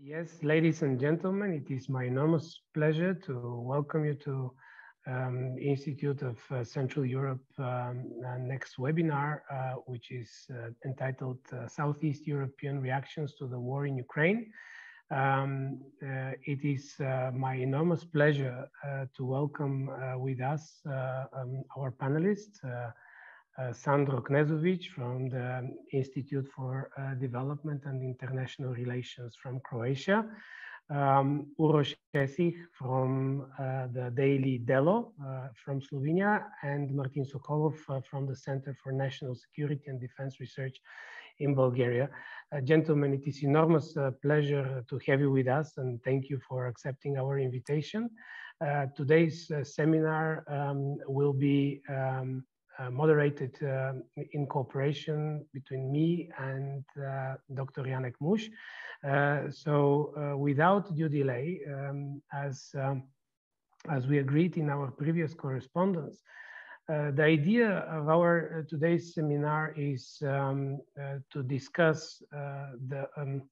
Yes, ladies and gentlemen, it is my enormous pleasure to welcome you to Institute of Central Europe next webinar, which is entitled Southeast European Reactions to the War in Ukraine. It is my enormous pleasure to welcome with us our panelists, Sandro Knezović from the Institute for Development and International Relations from Croatia, Uroš Esih from the daily Delo from Slovenia, and Martin Sokolov from the Center for National Security and Defense Research in Bulgaria. Gentlemen, it is enormous pleasure to have you with us, and thank you for accepting our invitation. Today's seminar will be moderated in cooperation between me and Dr. Janek Muš. Without due delay, as we agreed in our previous correspondence, the idea of our today's seminar is to discuss the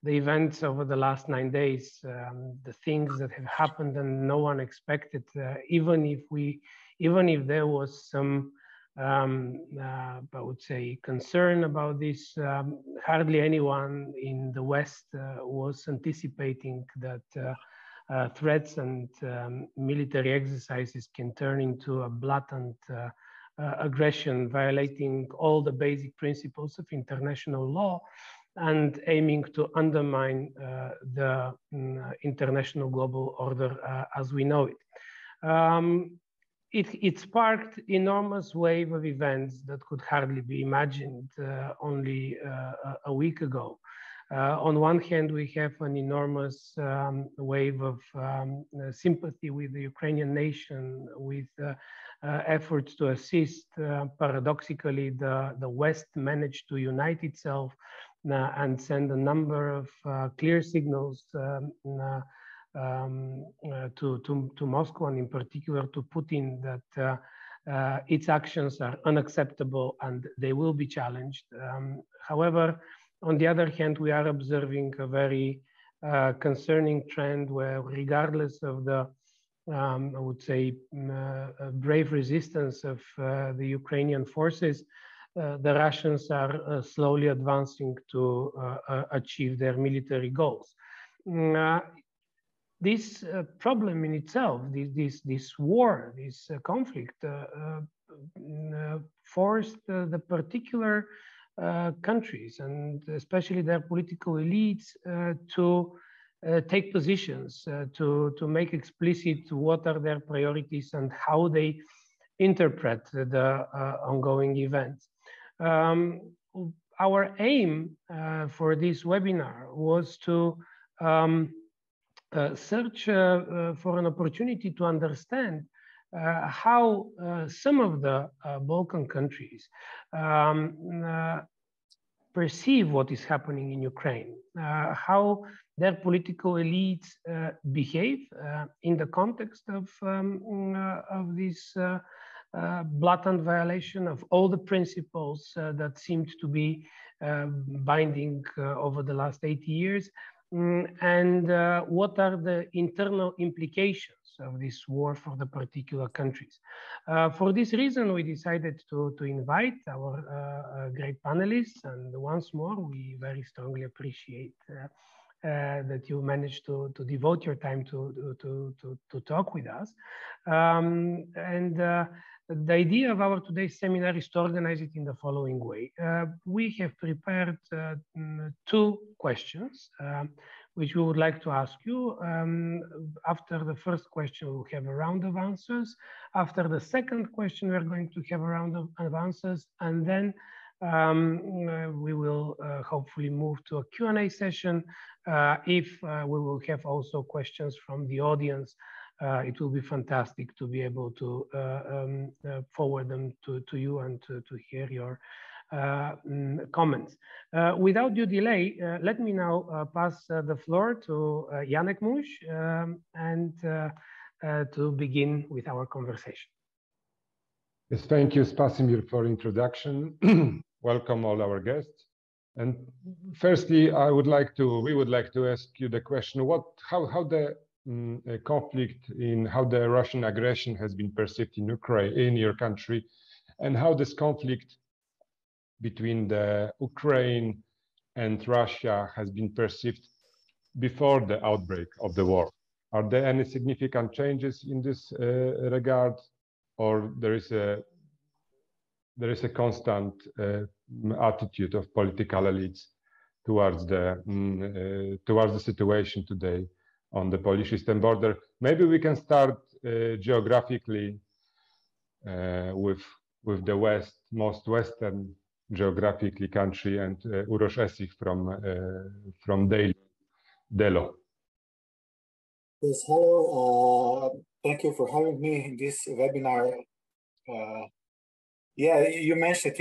events over the last 9 days, the things that have happened and no one expected, even if there was some, I would say, concern about this. Hardly anyone in the West was anticipating that threats and military exercises can turn into a blatant aggression, violating all the basic principles of international law and aiming to undermine the international global order as we know it. It sparked enormous wave of events that could hardly be imagined only a week ago. On one hand, we have an enormous wave of sympathy with the Ukrainian nation, with efforts to assist. Paradoxically, the West managed to unite itself and send a number of clear signals to Moscow, and in particular to Putin, that its actions are unacceptable and they will be challenged. However, on the other hand, we are observing a very concerning trend where, regardless of the, I would say, brave resistance of the Ukrainian forces, the Russians are slowly advancing to achieve their military goals. This problem in itself, this war, this conflict, forced the particular countries and especially their political elites to take positions, to make explicit what are their priorities and how they interpret the ongoing events. Our aim for this webinar was to search for an opportunity to understand how some of the Balkan countries perceive what is happening in Ukraine, how their political elites behave in the context of this blatant violation of all the principles that seemed to be binding over the last 80 years, and what are the internal implications of this war for the particular countries. For this reason, we decided to invite our great panelists, and once more, we very strongly appreciate that you managed to devote your time to talk with us. The idea of our today's seminar is to organize it in the following way. We have prepared 2 questions, which we would like to ask you. After the first question, we'll have a round of answers. After the second question, we're going to have a round of answers, and then we will hopefully move to a Q&A session. If we will have also questions from the audience, it will be fantastic to be able to forward them to you and to hear your comments. Without due delay, let me now pass the floor to Janek Muš and to begin with our conversation. Yes, thank you, Spasimir, for introduction. Welcome all our guests. And firstly, we would like to ask you the question: how the conflict how the Russian aggression has been perceived in Ukraine, in your country, and how this conflict between the Ukraine and Russia has been perceived before the outbreak of the war. Are there any significant changes in this regard, or there is a constant attitude of political elites towards the situation today on the Polish-Eastern border? Maybe we can start geographically with the most western geographically country, and Uroš Esih from Delo. Yes, hello. Thank you for having me in this webinar. Yeah, you mentioned,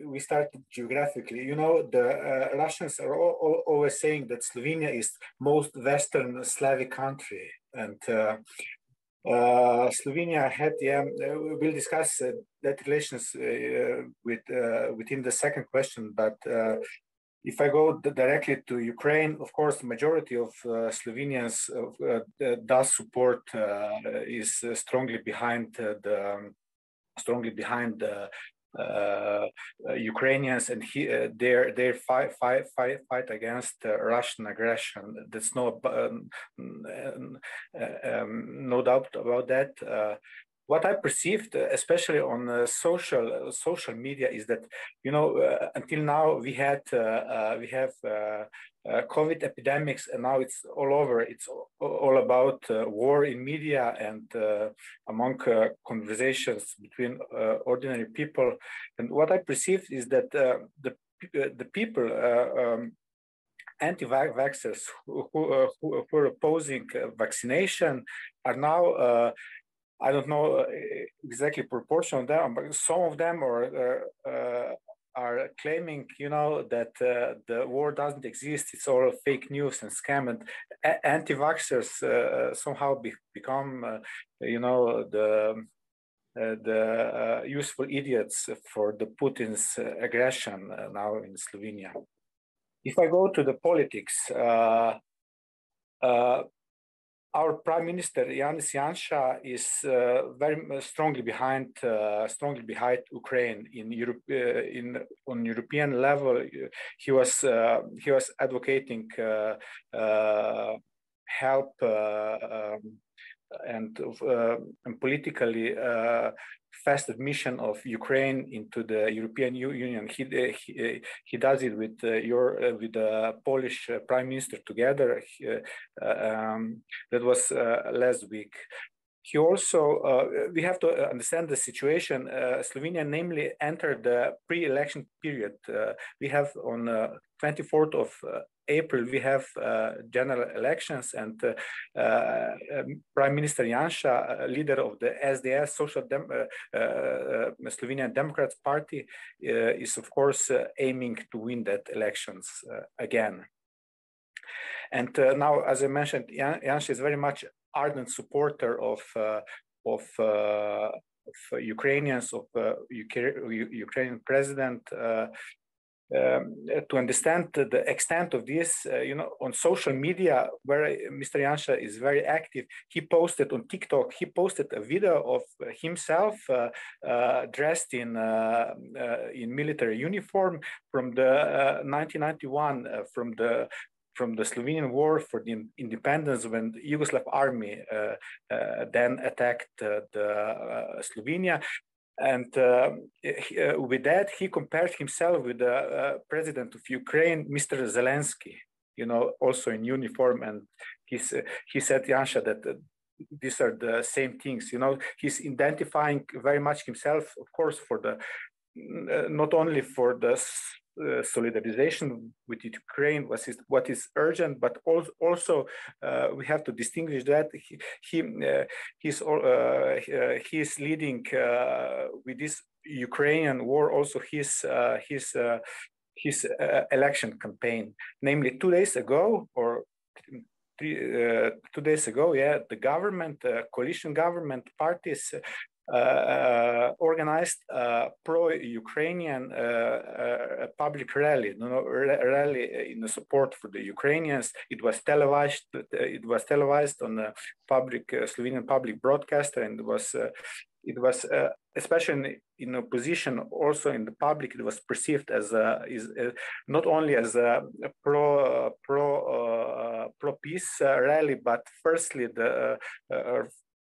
we started geographically. You know, the Russians are always saying that Slovenia is most Western Slavic country, and Slovenia had, we'll discuss that relations within the second question, but if I go directly to Ukraine, of course, the majority of Slovenians does support, is strongly behind Ukrainians, and they fight against Russian aggression. There's no doubt about that. What I perceived, especially on social media, is that, you know, until now we have COVID epidemics, and now it's all over. It's all about war in media and among conversations between ordinary people. And what I perceived is that the people, anti-vaxxers who are opposing vaccination, are now I don't know exactly proportion of them, but some of them are claiming, you know, that the war doesn't exist. It's all fake news and scam, and anti-vaxxers somehow become, you know, the useful idiots for the Putin's aggression now in Slovenia. If I go to the politics, our Prime Minister Janez Janša is very strongly behind Ukraine in Europe. On European level, he was advocating help and politically fast admission of Ukraine into the European Union. He does it with the Polish Prime Minister together. That was last week. He also, we have to understand the situation. Slovenia namely entered the pre-election period. We have on 24th of April, we have general elections, and Prime Minister Janša, leader of the SDS, Slovenian Democrats Party, is of course aiming to win that elections again. And now, as I mentioned, Janša is very much ardent supporter of Ukrainians, of Ukrainian president. To understand the extent of this, you know, on social media, where Mr. Janša is very active, he posted on TikTok, he posted a video of himself dressed in military uniform from the 1991, from the Slovenian War for the independence, when the Yugoslav army then attacked Slovenia. And with that, he compared himself with the president of Ukraine, Mr. Zelensky, you know, also in uniform. And he said, Janša, that these are the same things. You know, he's identifying very much himself, of course, for the not only for the solidarization with Ukraine, what is urgent, but also we have to distinguish that he's leading with this Ukrainian war also his election campaign. Namely, 2 days ago, or 2 days ago, the government, coalition government parties organized a pro-Ukrainian public rally, rally in the support for the Ukrainians. It was televised. It was televised on a public Slovenian public broadcaster, and it was especially in opposition, also in the public, it was perceived as not only as a pro-peace rally, but firstly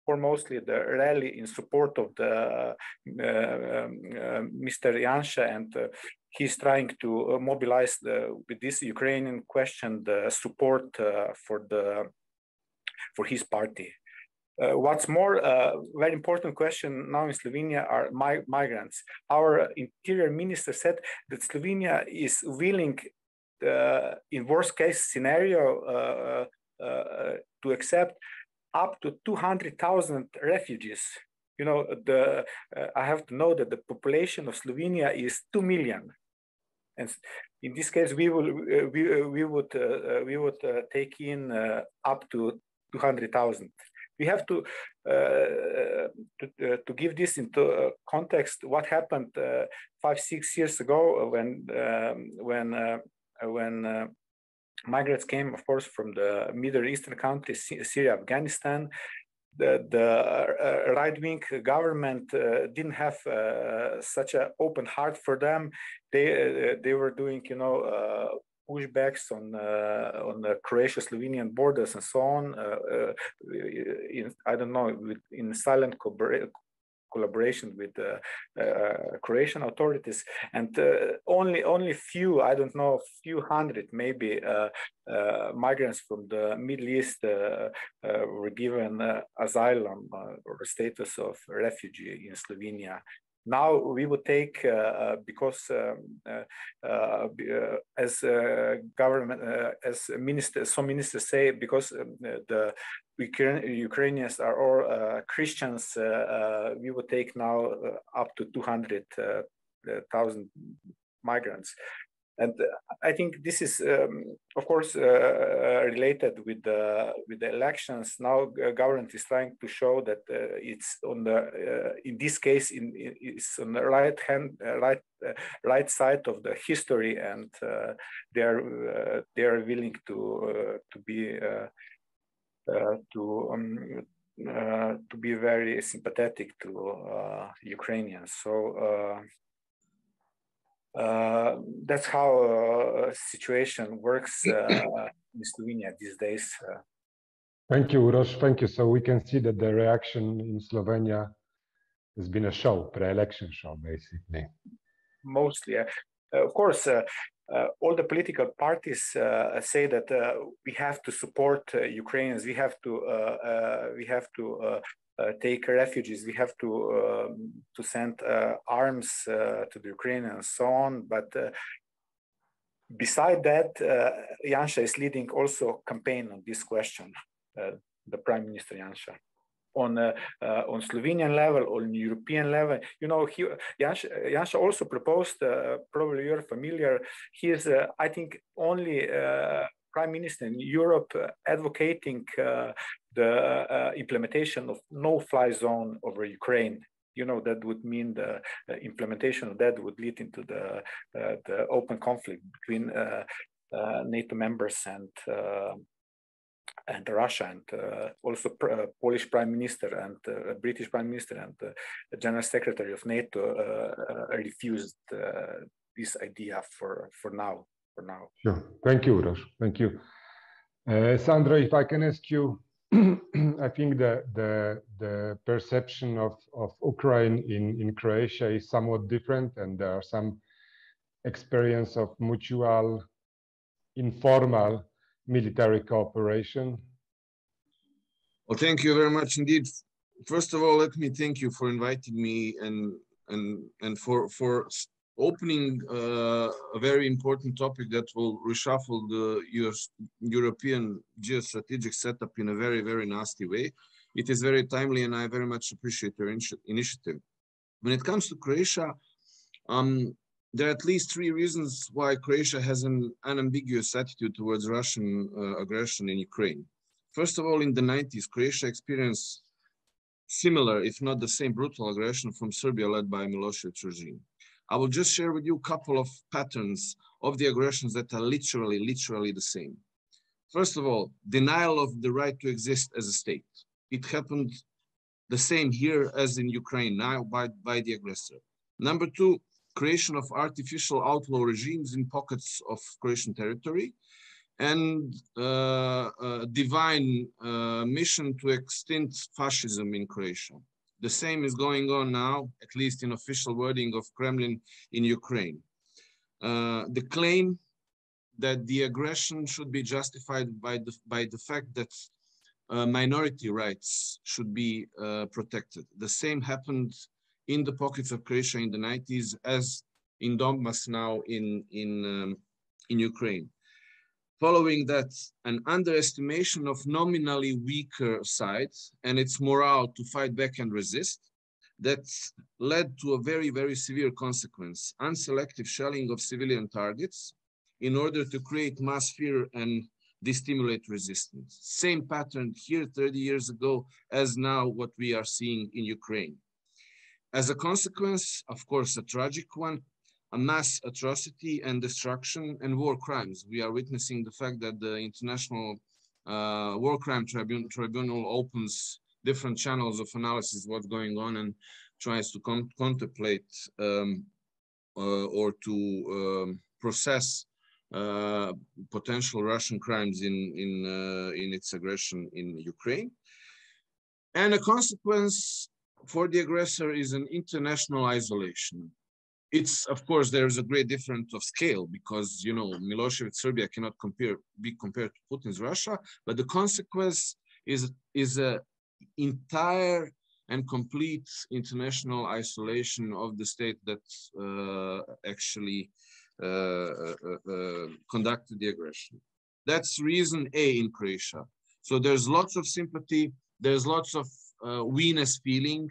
mostly the rally in support of the Mr. Janša, and he's trying to mobilize with this Ukrainian question the support for his party. What's more, very important question now in Slovenia are migrants. Our interior minister said that Slovenia is willing, in worst case scenario, to accept up to 200,000 refugees. You know, I have to know that the population of Slovenia is 2 million, and in this case, we would take in up to 200,000. We have to give this into context. What happened 5-6 years ago when migrants came, of course, from the Middle Eastern countries, Syria, Afghanistan. The right-wing government didn't have such an open heart for them. They were doing, you know, pushbacks on the Croatia-Slovenian borders and so on. I don't know, in silent collaboration with the Croatian authorities, and only few, I don't know, few hundred maybe migrants from the Middle East were given asylum or status of refugee in Slovenia. Now we would take because as government, as ministers, some ministers say, because the Ukrainians are all Christians, we would take now up to 200,000 migrants. And I think this is, of course, related with the elections. Now, government is trying to show that it's on the, in this case, it's on the right side of the history, and they are willing to be very sympathetic to Ukrainians. So. That's how situation works in Slovenia these days. Thank you, Uroš. Thank you. So we can see that the reaction in Slovenia has been a show, pre-election show, basically. Mostly, of course. All the political parties say that we have to support Ukrainians. We have to take refugees. We have to send arms to the Ukrainians and so on. But beside that, Janša is leading also campaign on this question. The Prime Minister Janša, on Slovenian level, on European level, you know, Janša also proposed. Probably you're familiar. He is, I think, only Prime Minister in Europe advocating the implementation of no-fly zone over Ukraine. You know, that would mean the implementation of that would lead into the open conflict between NATO members and Russia, and also Polish Prime Minister and British Prime Minister and General Secretary of NATO refused this idea for now. Sure. Thank you, Uroš. Thank you. Sandro, if I can ask you, I think the perception of Ukraine in Croatia is somewhat different, and there are some experience of mutual, informal military cooperation. Well, thank you very much indeed. First of all, let me thank you for inviting me and for opening a very important topic that will reshuffle the European geostrategic setup in a very, very nasty way. It is very timely, and I very much appreciate your initiative. When it comes to Croatia, there are at least 3 reasons why Croatia has an unambiguous attitude towards Russian aggression in Ukraine. First of all, in the 90s, Croatia experienced similar, if not the same, brutal aggression from Serbia led by Milošević regime. I will just share with you a couple of patterns of the aggressions that are literally the same. First of all, denial of the right to exist as a state. It happened the same here as in Ukraine now by the aggressor. Number two, creation of artificial outlaw regimes in pockets of Croatian territory, and divine mission to extinct fascism in Croatia. The same is going on now, at least in official wording of Kremlin in Ukraine. The claim that the aggression should be justified by the fact that minority rights should be protected. The same happened in the pockets of Croatia in the 90s as in Donbass now in Ukraine. Following that, an underestimation of nominally weaker sides and its morale to fight back and resist, that led to a very, very severe consequence, unselective shelling of civilian targets in order to create mass fear and destimulate resistance. Same pattern here 30 years ago as now what we are seeing in Ukraine. As a consequence, of course, a tragic one, a mass atrocity and destruction and war crimes. We are witnessing the fact that the International War Crime Tribunal opens different channels of analysis what's going on and tries to contemplate or to process potential Russian crimes in its aggression in Ukraine. And a consequence for the aggressor is an international isolation. It's, of course, there's a great difference of scale because, you know, Milošević Serbia cannot be compared to Putin's Russia, but the consequence is a entire and complete international isolation of the state that actually conducted the aggression. That's reason A in Croatia. So there's lots of sympathy, there's lots of we-ness feeling.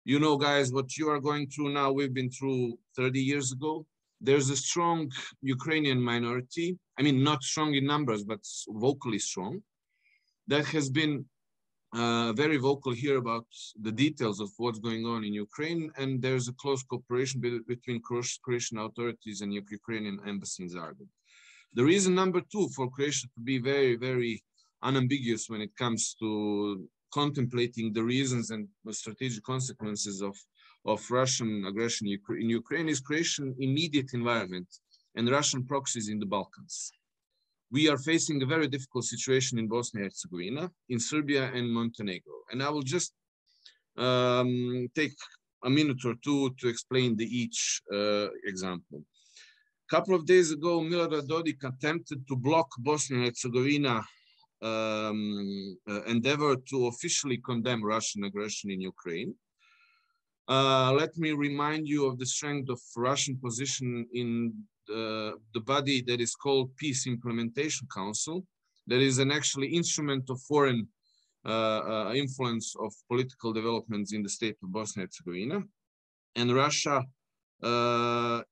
You know, guys, what you are going through now, we've been through 30 years ago. There's a strong Ukrainian minority. I mean, not strong in numbers, but vocally strong. That has been very vocal here about the details of what's going on in Ukraine. And there's a close cooperation between Croatian authorities and Ukrainian embassy in Zagreb. The reason number two for Croatia to be very, very unambiguous when it comes to contemplating the reasons and the strategic consequences of Russian aggression in Ukraine is Croatian immediate environment and Russian proxies in the Balkans. We are facing a very difficult situation in Bosnia and Herzegovina, in Serbia and Montenegro. And I will just take a minute or two to explain each example. A couple of days ago, Milorad Dodik attempted to block Bosnia and Herzegovina endeavor to officially condemn Russian aggression in Ukraine. Let me remind you of the strength of Russian position in the body that is called Peace Implementation Council. That is an actually instrument of foreign influence of political developments in the state of Bosnia and Herzegovina. And Russia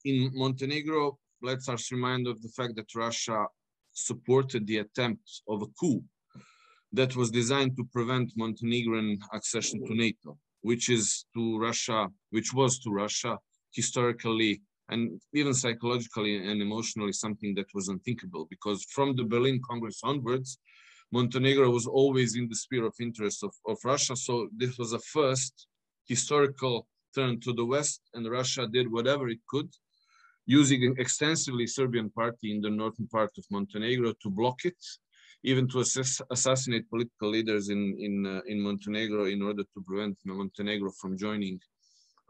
in Montenegro, let's us remind of the fact that Russia supported the attempt of a coup that was designed to prevent Montenegrin accession to NATO, which was to Russia historically and even psychologically and emotionally something that was unthinkable, because from the Berlin Congress onwards, Montenegro was always in the sphere of interest of Russia. So this was a first historical turn to the West, and Russia did whatever it could, using extensively Serbian party in the northern part of Montenegro to block it, even to assassinate political leaders in Montenegro in order to prevent Montenegro from joining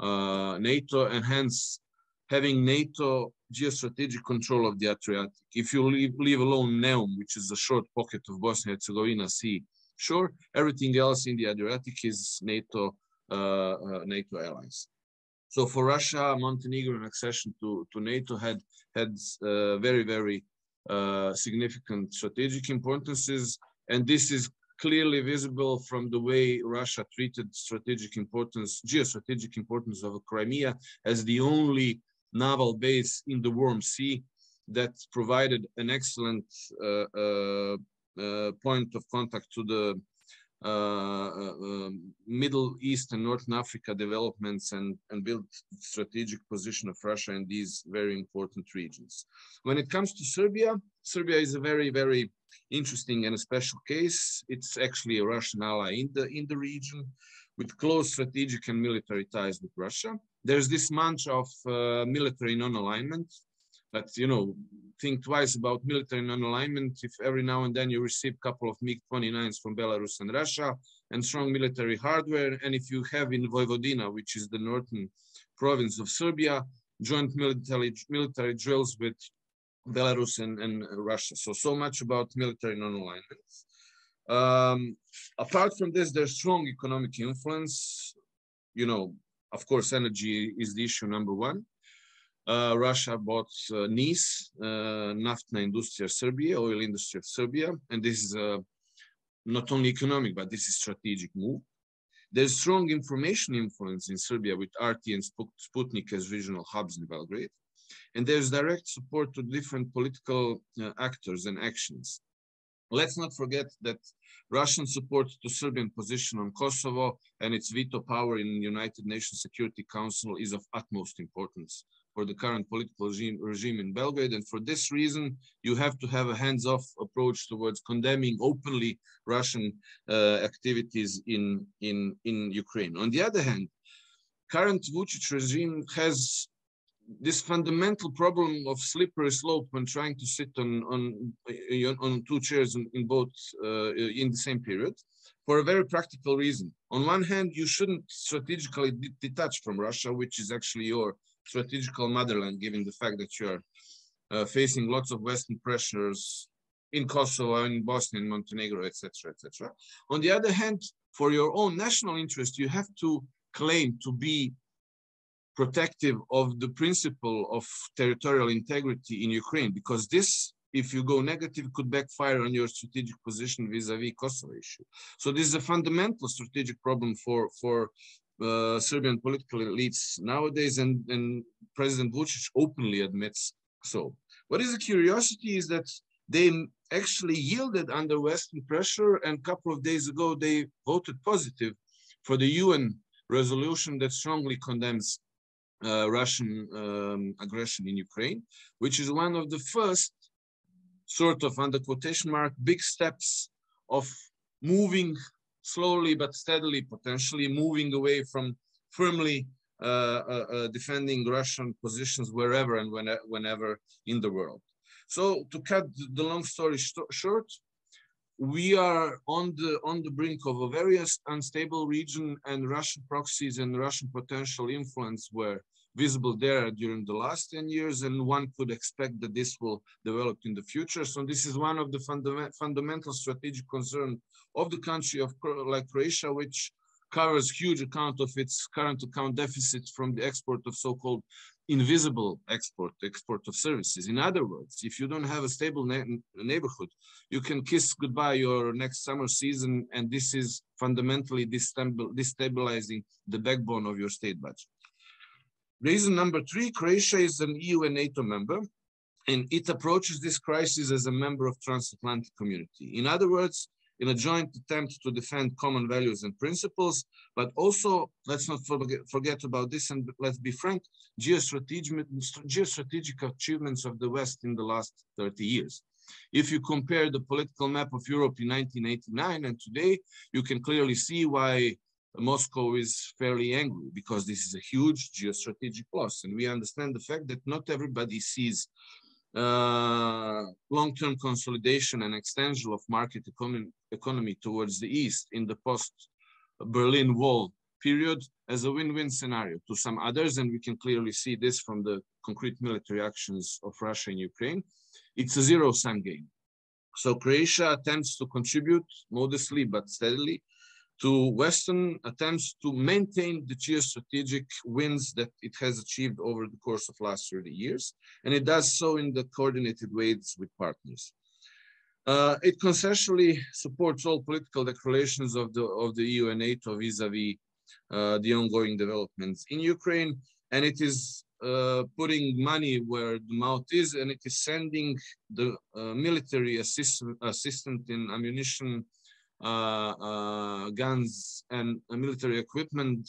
NATO, and hence having NATO geostrategic control of the Adriatic. If you leave alone Neum, which is a short pocket of Bosnia and Herzegovina sea shore, everything else in the Adriatic is NATO allies. So for Russia, Montenegro accession to NATO had very, very significant strategic importances. And this is clearly visible from the way Russia treated geostrategic importance of Crimea as the only naval base in the Warm Sea that provided an excellent point of contact to the Middle East and Northern Africa developments and build strategic position of Russia in these very important regions. When it comes to Serbia, Serbia is a very, very interesting and a special case. It's actually a Russian ally in the region with close strategic and military ties with Russia. There's this mantra of military non-alignment. But, you know, think twice about military non-alignment if every now and then you receive a couple of MiG-29s from Belarus and Russia and strong military hardware. And if you have in Vojvodina, which is the northern province of Serbia, joint military drills with Belarus and Russia. So much about military non-alignment. Apart from this, there's strong economic influence. You know, of course, energy is the issue number one. Russia bought NIS, Naftna Industrija Serbia, oil industry of Serbia, and this is not only economic, but this is strategic move. There's strong information influence in Serbia with RT and Sputnik as regional hubs in Belgrade, and there's direct support to different political actors and actions. Let's not forget that Russian support to Serbian position on Kosovo and its veto power in the United Nations Security Council is of utmost importance for the current political regime in Belgrade. And for this reason, you have to have a hands-off approach towards condemning openly Russian activities in Ukraine. On the other hand, current Vučić regime has this fundamental problem of slippery slope when trying to sit on two chairs in both in the same period for a very practical reason. On one hand, you shouldn't strategically detach from Russia, which is actually your strategical motherland, given the fact that you're facing lots of Western pressures in Kosovo, in Bosnia, in Montenegro, etc., etc. On the other hand, for your own national interest, you have to claim to be protective of the principle of territorial integrity in Ukraine, because this, if you go negative, could backfire on your strategic position vis-a-vis Kosovo issue. So this is a fundamental strategic problem for Serbian political elites nowadays, and President Vučić openly admits so. What is a curiosity is that they actually yielded under Western pressure, and a couple of days ago they voted positive for the UN resolution that strongly condemns Russian aggression in Ukraine, which is one of the first sort of, under quotation mark, big steps of moving slowly but steadily, potentially moving away from firmly defending Russian positions wherever and whenever in the world. So to cut the long story short, we are on the brink of a very unstable region, and Russian proxies and Russian potential influence were visible there during the last 10 years, and one could expect that this will develop in the future. So this is one of the fundamental strategic concerns of the country like Croatia, which covers huge amount of its current account deficits from the export of so-called invisible export of services. In other words, if you don't have a stable neighborhood, you can kiss goodbye your next summer season, and this is fundamentally destabilizing the backbone of your state budget. Reason number 3, Croatia is an EU and NATO member, and it approaches this crisis as a member of transatlantic community. In other words, in a joint attempt to defend common values and principles, but also, let's not forget about this, and let's be frank, geostrategic achievements of the West in the last 30 years. If you compare the political map of Europe in 1989 and today, you can clearly see why Moscow is fairly angry, because this is a huge geostrategic loss. And we understand the fact that not everybody sees long-term consolidation and extension of market economy towards the East in the post-Berlin Wall period as a win-win scenario to some others. And we can clearly see this from the concrete military actions of Russia in Ukraine. It's a zero-sum game. So Croatia attempts to contribute modestly but steadily to Western attempts to maintain the geostrategic wins that it has achieved over the course of last 30 years. And it does so in the coordinated ways with partners. It consensually supports all political declarations of the EU and NATO vis-a-vis the ongoing developments in Ukraine. And it is putting money where the mouth is, and it is sending the military assistant in ammunition guns and military equipment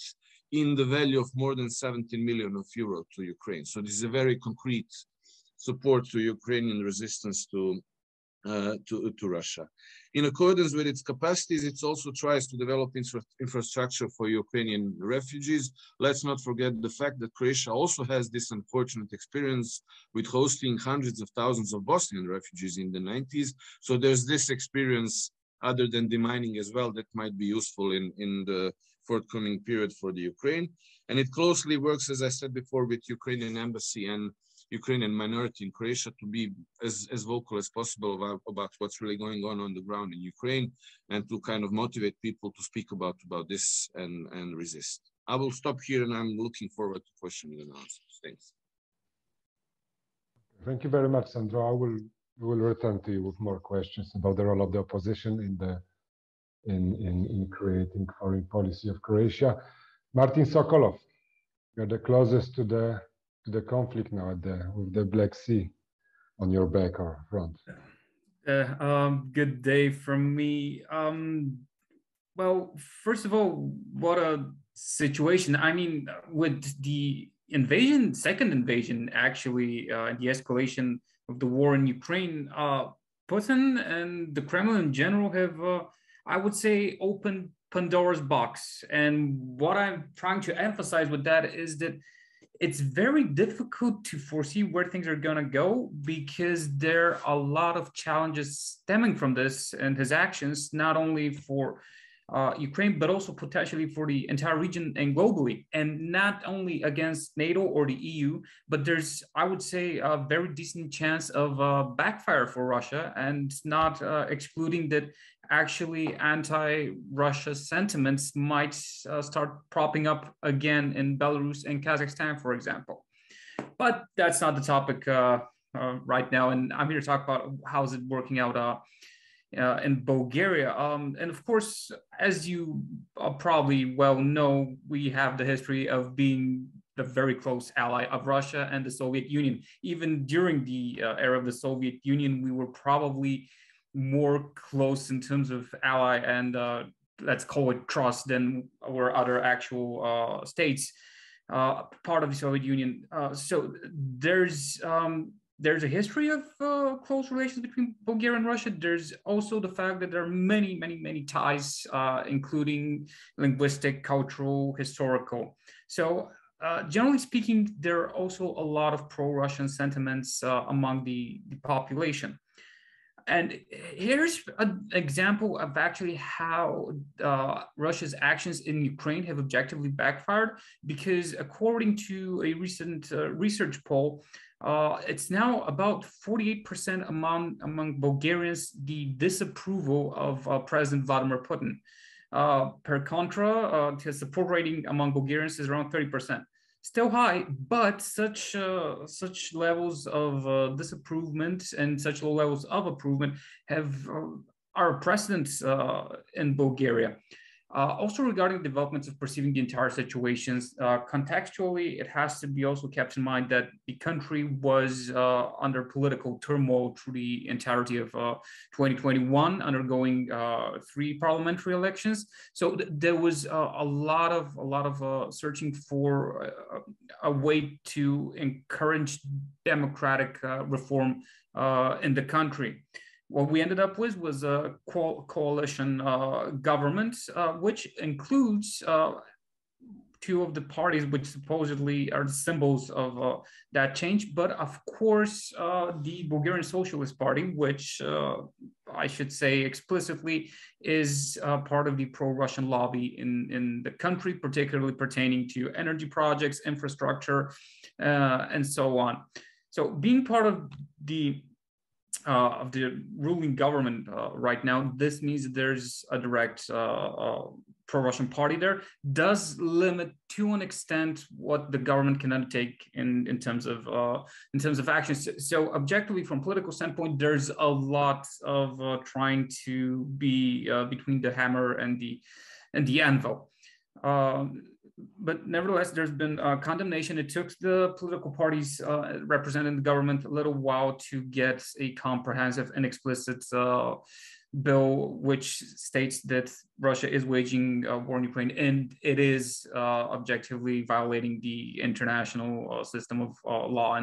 in the value of more than 17 million euro to Ukraine. So this is a very concrete support to Ukrainian resistance to Russia. In accordance with its capacities, it also tries to develop infrastructure for Ukrainian refugees. Let's not forget the fact that Croatia also has this unfortunate experience with hosting hundreds of thousands of Bosnian refugees in the 90s. So there's this experience other than demining as well that might be useful in the forthcoming period for the Ukraine. And it closely works, as I said before, with Ukrainian embassy and Ukrainian minority in Croatia to be as vocal as possible about what's really going on the ground in Ukraine, and to kind of motivate people to speak about this and resist. I will stop here, and I'm looking forward to questions and answers. Thanks. Thank you very much, Sandro. We will return to you with more questions about the role of the opposition in creating foreign policy of Croatia. Martin Sokolov, you're the closest to the conflict now with the Black Sea on your back or front. Good day from me. Well, first of all, what a situation. I mean, with the invasion, second invasion, actually, the escalation of the war in Ukraine, Putin and the Kremlin in general have, I would say, opened Pandora's box. And what I'm trying to emphasize with that is that it's very difficult to foresee where things are going to go, because there are a lot of challenges stemming from this and his actions, not only for Ukraine, but also potentially for the entire region and globally, and not only against NATO or the EU, but there's, I would say, a very decent chance of backfire for Russia, and not excluding that actually anti-Russia sentiments might start propping up again in Belarus and Kazakhstan, for example. But that's not the topic right now, and I'm here to talk about how's it working out in Bulgaria. And of course, as you probably well know, we have the history of being the very close ally of Russia and the Soviet Union. Even during the era of the Soviet Union, we were probably more close in terms of ally and let's call it trust than our other actual states, part of the Soviet Union. So there's a history of close relations between Bulgaria and Russia. There's also the fact that there are many, many, many ties, including linguistic, cultural, historical. So generally speaking, there are also a lot of pro-Russian sentiments among the population. And here's an example of actually how Russia's actions in Ukraine have objectively backfired, because according to a recent research poll, it's now about 48% among Bulgarians the disapproval of President Vladimir Putin. Per contra, his support rating among Bulgarians is around 30%. Still high, but such levels of disapproval and such low levels of approval are precedents in Bulgaria. Also regarding developments of perceiving the entire situations, contextually, it has to be also kept in mind that the country was under political turmoil through the entirety of 2021, undergoing 3 parliamentary elections. So there was a lot of searching for a way to encourage democratic reform in the country. What we ended up with was a coalition government, which includes 2 of the parties which supposedly are the symbols of that change. But of course, the Bulgarian Socialist Party, which I should say explicitly is part of the pro-Russian lobby in the country, particularly pertaining to energy projects, infrastructure, and so on. So being part of the ruling government right now, this means that there's a direct pro-Russian party there, does limit to an extent what the government can undertake in terms of actions. So objectively, from political standpoint, there's a lot of trying to be between the hammer and the anvil. But nevertheless, there's been condemnation. It took the political parties representing the government a little while to get a comprehensive and explicit bill, which states that Russia is waging war in Ukraine, and it is objectively violating the international system of law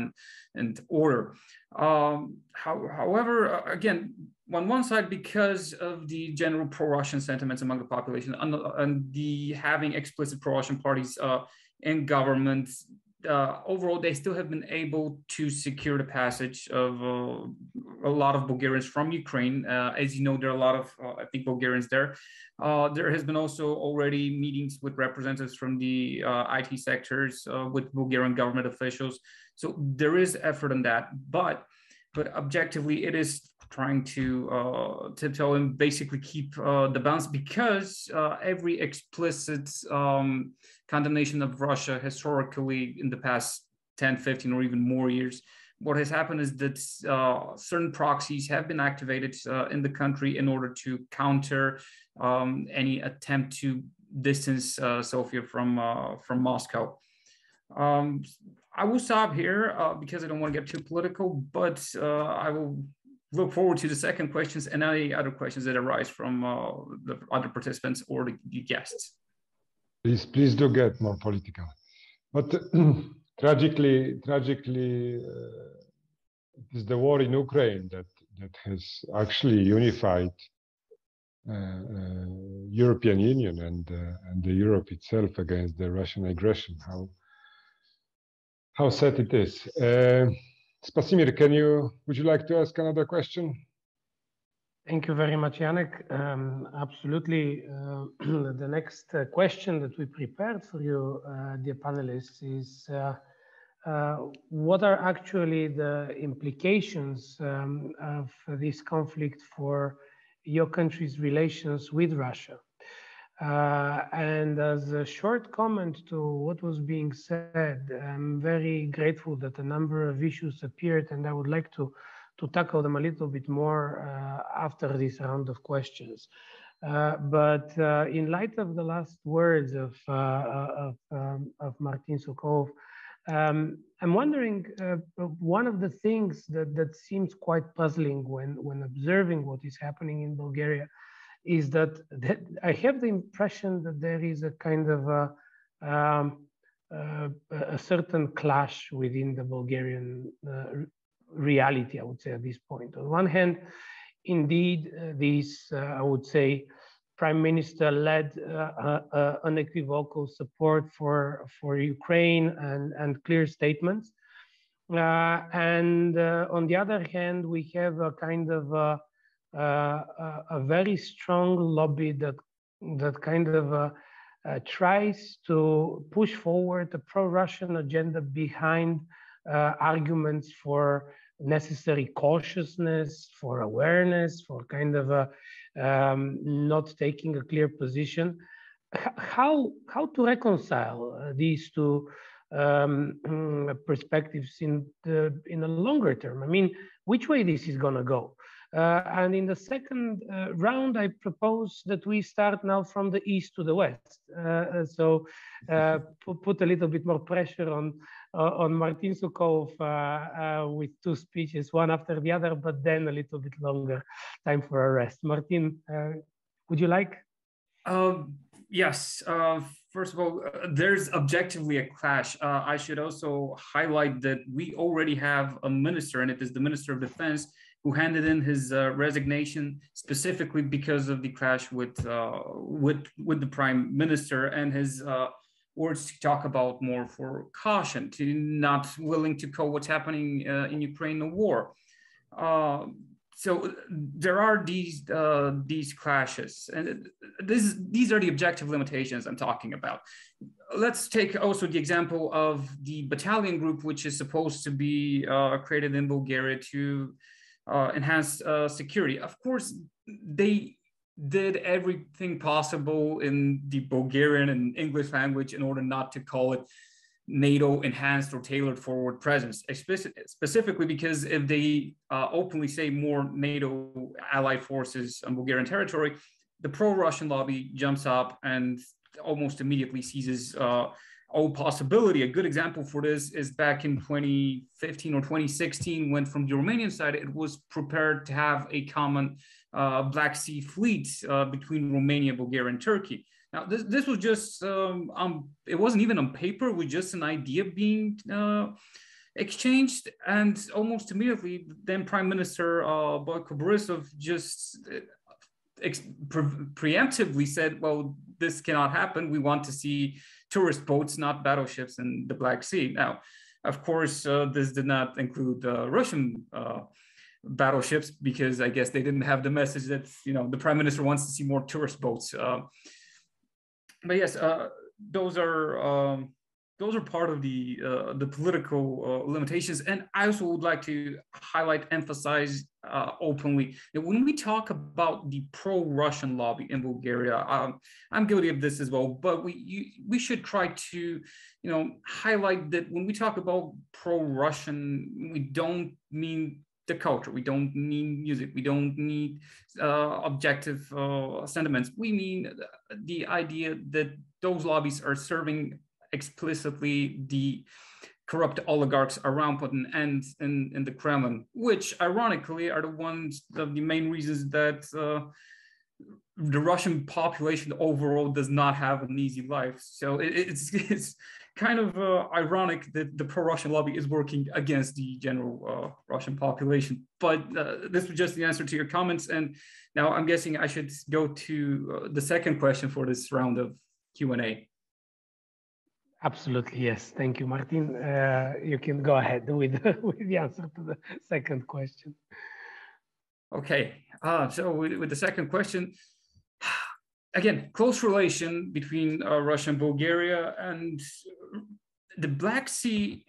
and order. However, again, on one side, because of the general pro-Russian sentiments among the population and the having explicit pro-Russian parties in government, overall, they still have been able to secure the passage of a lot of Bulgarians from Ukraine. As you know, there are a lot of, I think, Bulgarians there. There has been also already meetings with representatives from the IT sectors, with Bulgarian government officials. So there is effort in that, but objectively, it is trying to tiptoe and basically keep the balance, because every explicit condemnation of Russia historically in the past 10, 15, or even more years, what has happened is that certain proxies have been activated in the country in order to counter any attempt to distance Sofia from Moscow. I will stop here because I don't want to get too political, but I will look forward to the second questions and any other questions that arise from the other participants or the guests. Please do get more political. But tragically, it is the war in Ukraine that has actually unified European Union and the Europe itself against the Russian aggression. How sad it is. Spasimir, would you like to ask another question? Thank you very much, Janek. Absolutely. The next question that we prepared for you, dear panelists, is what are actually the implications of this conflict for your country's relations with Russia? And as a short comment to what was being said, I'm very grateful that a number of issues appeared, and I would like to tackle them a little bit more after this round of questions. But in light of the last words of Martin Sokolov, I'm wondering, one of the things that seems quite puzzling when observing what is happening in Bulgaria is that I have the impression that there is a kind of a certain clash within the Bulgarian reality, I would say, at this point. On one hand, indeed, this, I would say, Prime Minister led unequivocal support for Ukraine and clear statements. And on the other hand, we have a kind of a very strong lobby that kind of tries to push forward a pro-Russian agenda behind arguments for necessary cautiousness, for awareness, for kind of not taking a clear position. How to reconcile these two perspectives in a longer term? I mean, which way this is going to go? And in the second round, I propose that we start now from the east to the west. So put a little bit more pressure on Martin Sokolov with two speeches, one after the other, but then a little bit longer time for a rest. Martin, would you like? Yes. First of all, there's objectively a clash. I should also highlight that we already have a minister, and it is the Minister of Defense, who handed in his resignation specifically because of the clash with the Prime Minister and his words to talk about more for caution, to not willing to call what's happening in Ukraine a war. So there are these clashes, and these are the objective limitations I'm talking about. Let's take also the example of the battalion group, which is supposed to be created in Bulgaria to enhance security. Of course, they did everything possible in the Bulgarian and English language in order not to call it NATO enhanced or tailored forward presence, specifically because if they openly say more NATO allied forces on Bulgarian territory, the pro-Russian lobby jumps up and almost immediately seizes old possibility. A good example for this is back in 2015 or 2016, when from the Romanian side, it was prepared to have a common Black Sea fleet between Romania, Bulgaria, and Turkey. Now, this was just, it wasn't even on paper, it was just an idea being exchanged. And almost immediately, then Prime Minister Boyko Borisov just preemptively said, well, this cannot happen. We want to see tourist boats, not battleships in the Black Sea. Now, of course, this did not include Russian battleships, because I guess they didn't have the message that, you know, the Prime Minister wants to see more tourist boats. But yes, those are part of the political limitations. And I also would like to highlight, emphasize openly that when we talk about the pro-Russian lobby in Bulgaria, I'm guilty of this as well, but we should try to, you know, highlight that when we talk about pro-Russian, we don't mean the culture, we don't mean music, we don't need objective sentiments. We mean the idea that those lobbies are serving explicitly the corrupt oligarchs around Putin and in the Kremlin, which ironically are the ones of the main reasons that the Russian population overall does not have an easy life. So it's kind of ironic that the pro-Russian lobby is working against the general Russian population. But this was just the answer to your comments. And now I'm guessing I should go to the second question for this round of Q&A. Absolutely, yes. Thank you, Martin. You can go ahead with the answer to the second question. Okay, so with the second question, again, close relation between Russia and Bulgaria, and the Black Sea,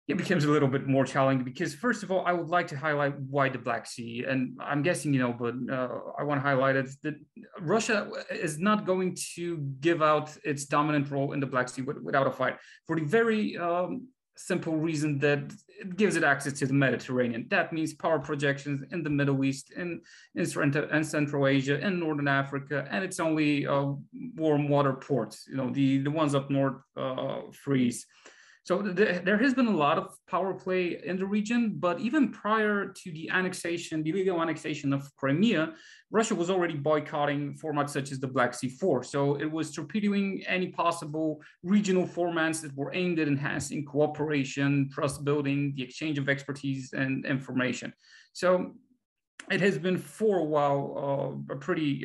it becomes a little bit more challenging because, first of all, I would like to highlight why the Black Sea, and I'm guessing you know, but I want to highlight it, that Russia is not going to give out its dominant role in the Black Sea without a fight, for the very simple reason that it gives it access to the Mediterranean. That means power projections in the Middle East, in Central Asia, in Northern Africa, and it's only warm water ports, you know, the ones up north freeze. So there has been a lot of power play in the region, but even prior to the annexation, the illegal annexation of Crimea, Russia was already boycotting formats such as the Black Sea 4. So it was torpedoing any possible regional formats that were aimed at enhancing cooperation, trust building, the exchange of expertise and information. So it has been for a while a pretty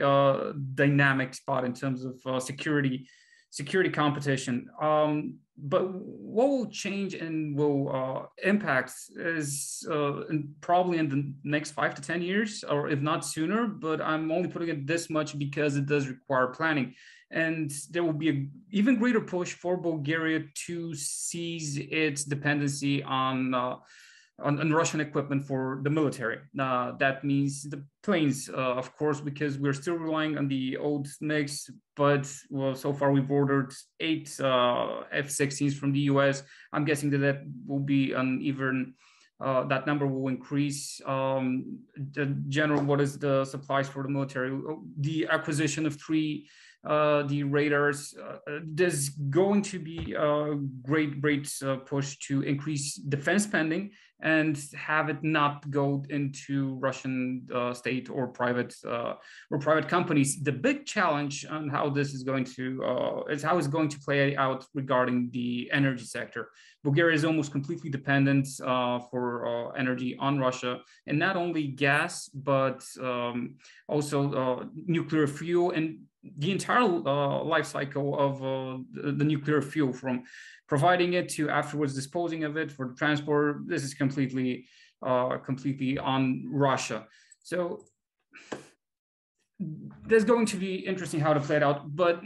dynamic spot in terms of security competition. But what will change and will impact is probably in the next 5 to 10 years, or if not sooner, but I'm only putting it this much because it does require planning. And there will be an even greater push for Bulgaria to seize its dependency on Russian equipment for the military. That means the planes, of course, because we're still relying on the old mix, but well, so far we've ordered 8 F-16s from the US. I'm guessing that will be an even, that number will increase. The general, what is the supplies for the military? The acquisition of 3 the radars. There's going to be a great push to increase defense spending and have it not go into Russian state or private companies. The big challenge on how this is going to is how it's going to play out regarding the energy sector. Bulgaria is almost completely dependent for energy on Russia, and not only gas, but also nuclear fuel and the entire life cycle of the nuclear fuel, from providing it to afterwards disposing of it for transport. This is completely on Russia. So there's going to be interesting how to play it out, but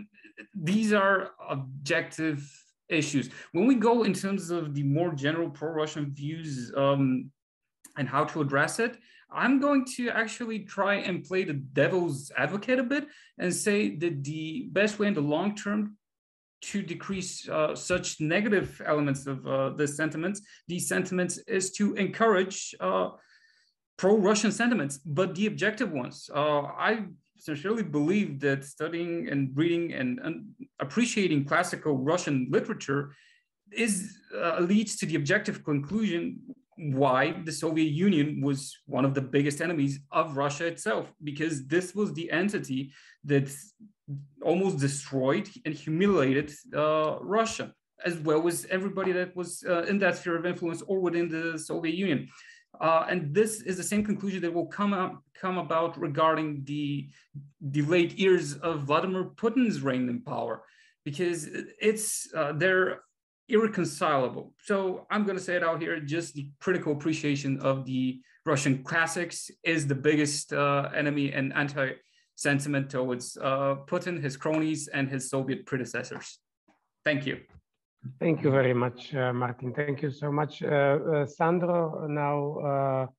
these are objective issues. When we go in terms of the more general pro-Russian views and how to address it, I'm going to actually try and play the devil's advocate a bit and say that the best way in the long term to decrease such negative elements of these sentiments is to encourage pro-Russian sentiments, but the objective ones. I sincerely believe that studying and reading and appreciating classical Russian literature leads to the objective conclusion why the Soviet Union was one of the biggest enemies of Russia itself, because this was the entity that almost destroyed and humiliated Russia, as well as everybody that was in that sphere of influence or within the Soviet Union. And this is the same conclusion that will come about regarding the late years of Vladimir Putin's reign in power, because they're irreconcilable. So I'm going to say it out here, just the critical appreciation of the Russian classics is the biggest enemy and anti-sentiment towards Putin, his cronies, and his Soviet predecessors. Thank you. Thank you very much, Martin. Thank you so much. Sandro, now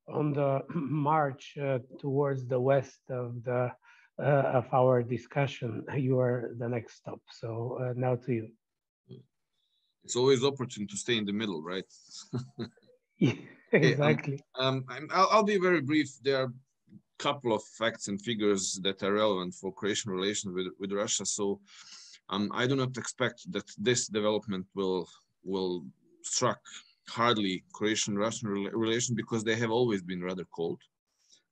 on the march towards the west of our discussion, you are the next stop. So now to you. It's always opportune to stay in the middle, right? Exactly. I'll be very brief. There are a couple of facts and figures that are relevant for Croatian relations with Russia. So I do not expect that this development will struck hardly Croatian-Russian relations, because they have always been rather cold.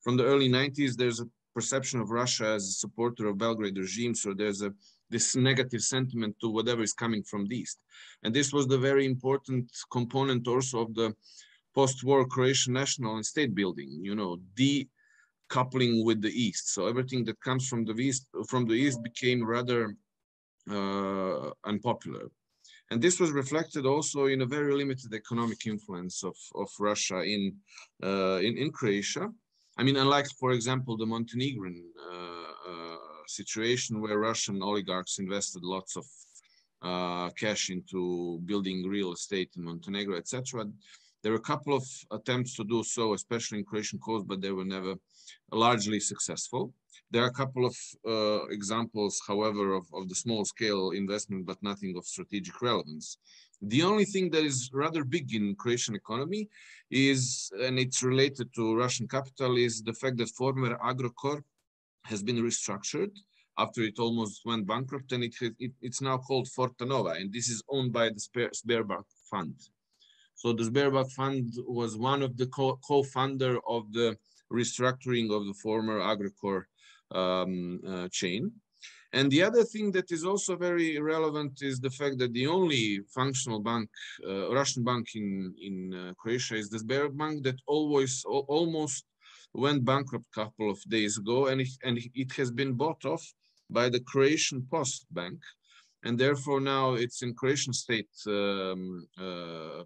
From the early 90s, there's a perception of Russia as a supporter of Belgrade regime. So there's this negative sentiment to whatever is coming from the East. And this was the very important component also of the post-war Croatian national and state building, you know, decoupling with the East. So everything that comes from the East became rather unpopular. And this was reflected also in a very limited economic influence of Russia in Croatia. I mean, unlike, for example, the Montenegrin situation, where Russian oligarchs invested lots of cash into building real estate in Montenegro, etc. There were a couple of attempts to do so, especially in Croatian cause, but they were never largely successful. There are a couple of examples, however, of the small-scale investment, but nothing of strategic relevance. The only thing that is rather big in Croatian economy is, and it's related to Russian capital, is the fact that former Agrokor has been restructured after it almost went bankrupt, and it's now called Fortanova, and this is owned by the Sberbank Fund. So the Sberbank Fund was one of the co-founder of the restructuring of the former Agrokor chain. And the other thing that is also very relevant is the fact that the only functional bank, Russian bank in Croatia, is the Sberbank, that almost went bankrupt a couple of days ago, and it has been bought off by the Croatian Post Bank, and therefore now it's in Croatian state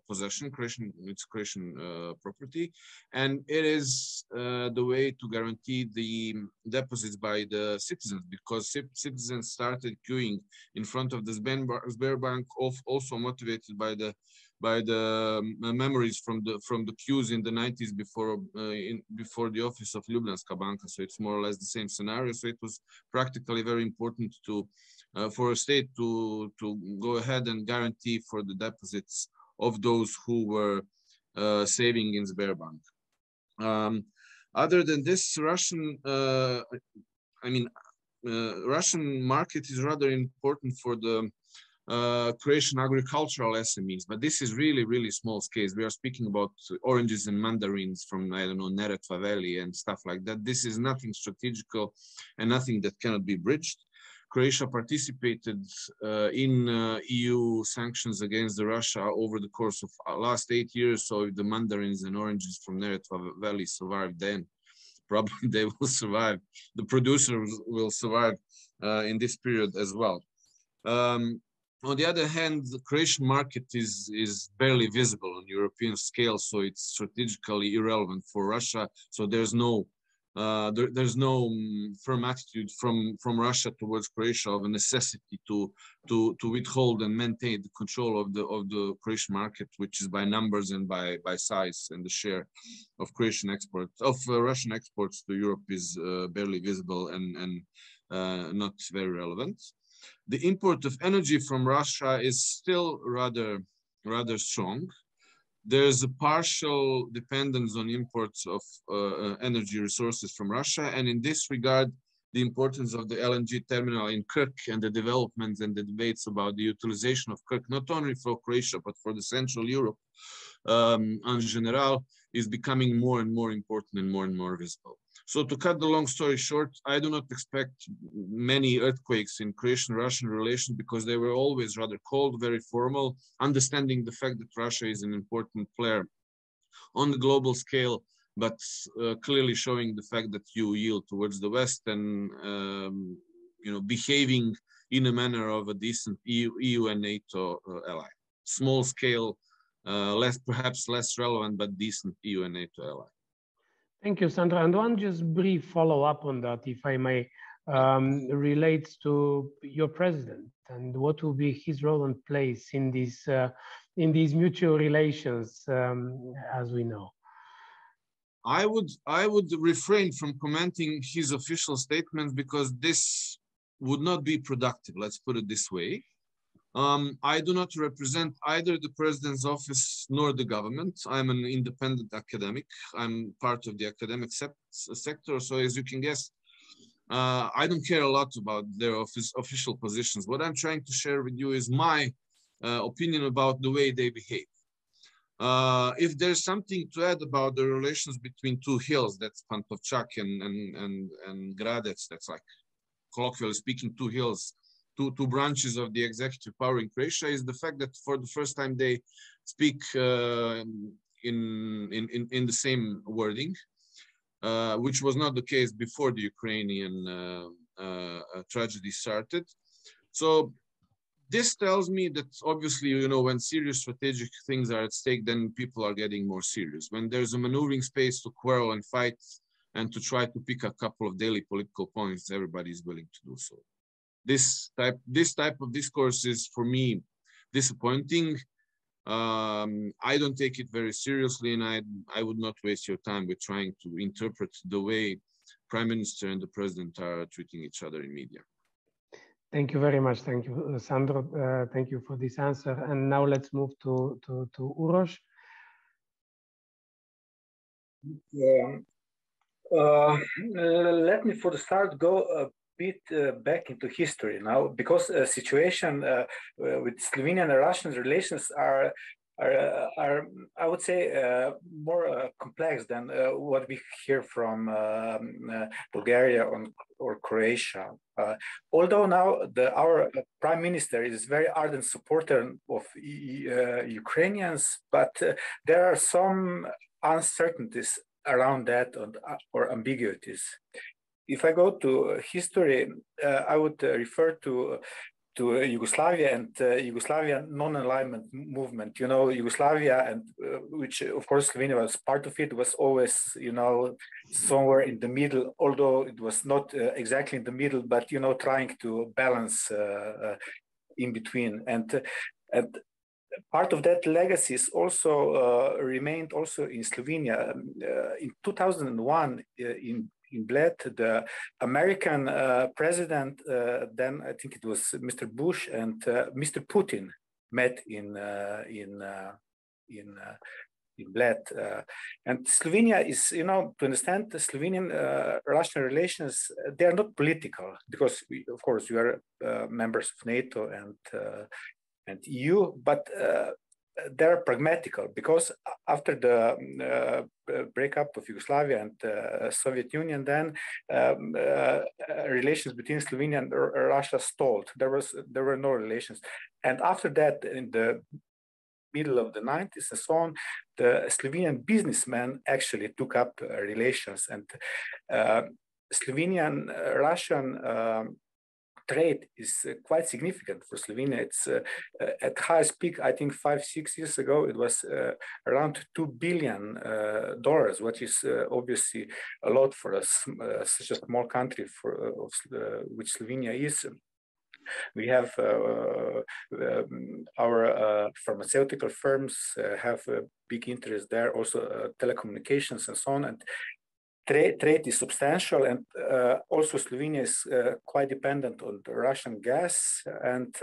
possession. It's Croatian property, and it is the way to guarantee the deposits by the citizens, because citizens started queuing in front of the Sberbank, also motivated by the memories from the queues in the 90s before the office of Ljubljanska Banka. So it's more or less the same scenario. So it was practically very important for a state to go ahead and guarantee for the deposits of those who were saving in Sberbank. Other than this, Russian market is rather important for the Croatian agricultural SMEs, but this is really, really small scale. We are speaking about oranges and mandarins from, I don't know, Neretva Valley and stuff like that. This is nothing strategical and nothing that cannot be bridged. Croatia participated in EU sanctions against Russia over the course of last 8 years. So if the mandarins and oranges from Neretva Valley survive, then probably they will survive. The producers will survive in this period as well. On the other hand, the Croatian market is barely visible on European scale, so it's strategically irrelevant for Russia. So there's no firm attitude from Russia towards Croatia of a necessity to withhold and maintain the control of the Croatian market, which is by numbers and by size, and the share of Russian exports to Europe is barely visible and not very relevant. The import of energy from Russia is still rather strong. There's a partial dependence on imports of energy resources from Russia, and in this regard, the importance of the LNG terminal in Krk and the developments and the debates about the utilization of Krk, not only for Croatia, but for the Central Europe en general, is becoming more and more important and more visible. So to cut the long story short, I do not expect many earthquakes in Croatian-Russian relations because they were always rather cold, very formal, understanding the fact that Russia is an important player on the global scale, but clearly showing the fact that you yield towards the West and behaving in a manner of a decent EU and NATO ally. Small scale, perhaps less relevant, but decent EU and NATO ally. Thank you, Sandro. And one just brief follow-up on that, if I may, relates to your president and what will be his role and place in these mutual relations, as we know. I would refrain from commenting his official statements because this would not be productive. Let's put it this way. I do not represent either the president's office nor the government. I'm an independent academic. I'm part of the academic sector. So as you can guess, I don't care a lot about their official positions. What I'm trying to share with you is my opinion about the way they behave. If there's something to add about the relations between two hills, that's Pantovčak and Gradec, that's like, colloquially speaking, two hills, two branches of the executive power in Croatia, is the fact that for the first time they speak in the same wording, which was not the case before the Ukrainian tragedy started. So this tells me that obviously, when serious strategic things are at stake, then people are getting more serious. When there's a maneuvering space to quarrel and fight and to try to pick a couple of daily political points, everybody is willing to do so. This type of discourse is, for me, disappointing. I don't take it very seriously, and I would not waste your time with trying to interpret the way Prime Minister and the President are treating each other in media. Thank you very much. Thank you, Sandro. Thank you for this answer. And now let's move to Uroš. Let me, for the start, go a bit back into history now, because the situation with Slovenian and Russian relations are I would say more complex than what we hear from Bulgaria or Croatia. Although now our Prime Minister is very ardent supporter of Ukrainians, but there are some uncertainties around that or ambiguities. If I go to history, I would refer to Yugoslavia and Yugoslavian non-alignment movement. Yugoslavia, and which of course Slovenia was part of it, was always, somewhere in the middle, although it was not exactly in the middle, but, trying to balance in between. And part of that legacy is also remained also in Slovenia. In 2001, in Bled, the American president, then I think it was Mr. Bush, and Mr. Putin met in Bled. And Slovenia is, to understand the Slovenian-Russian relations, they are not political, because of course we are members of NATO and EU, but they're pragmatical, because after the breakup of Yugoslavia and Soviet Union, then relations between Slovenia and Russia stalled. There were no relations, and after that, in the middle of the 90s and so on, the Slovenian businessmen actually took up relations, and Slovenian-Russian trade is quite significant for Slovenia. It's at highest peak, I think 5-6 years ago, it was around $2 billion, which is obviously a lot for such a small country which Slovenia is. We have our pharmaceutical firms have a big interest there, also telecommunications and so on. And trade is substantial, and also Slovenia is quite dependent on the Russian gas. And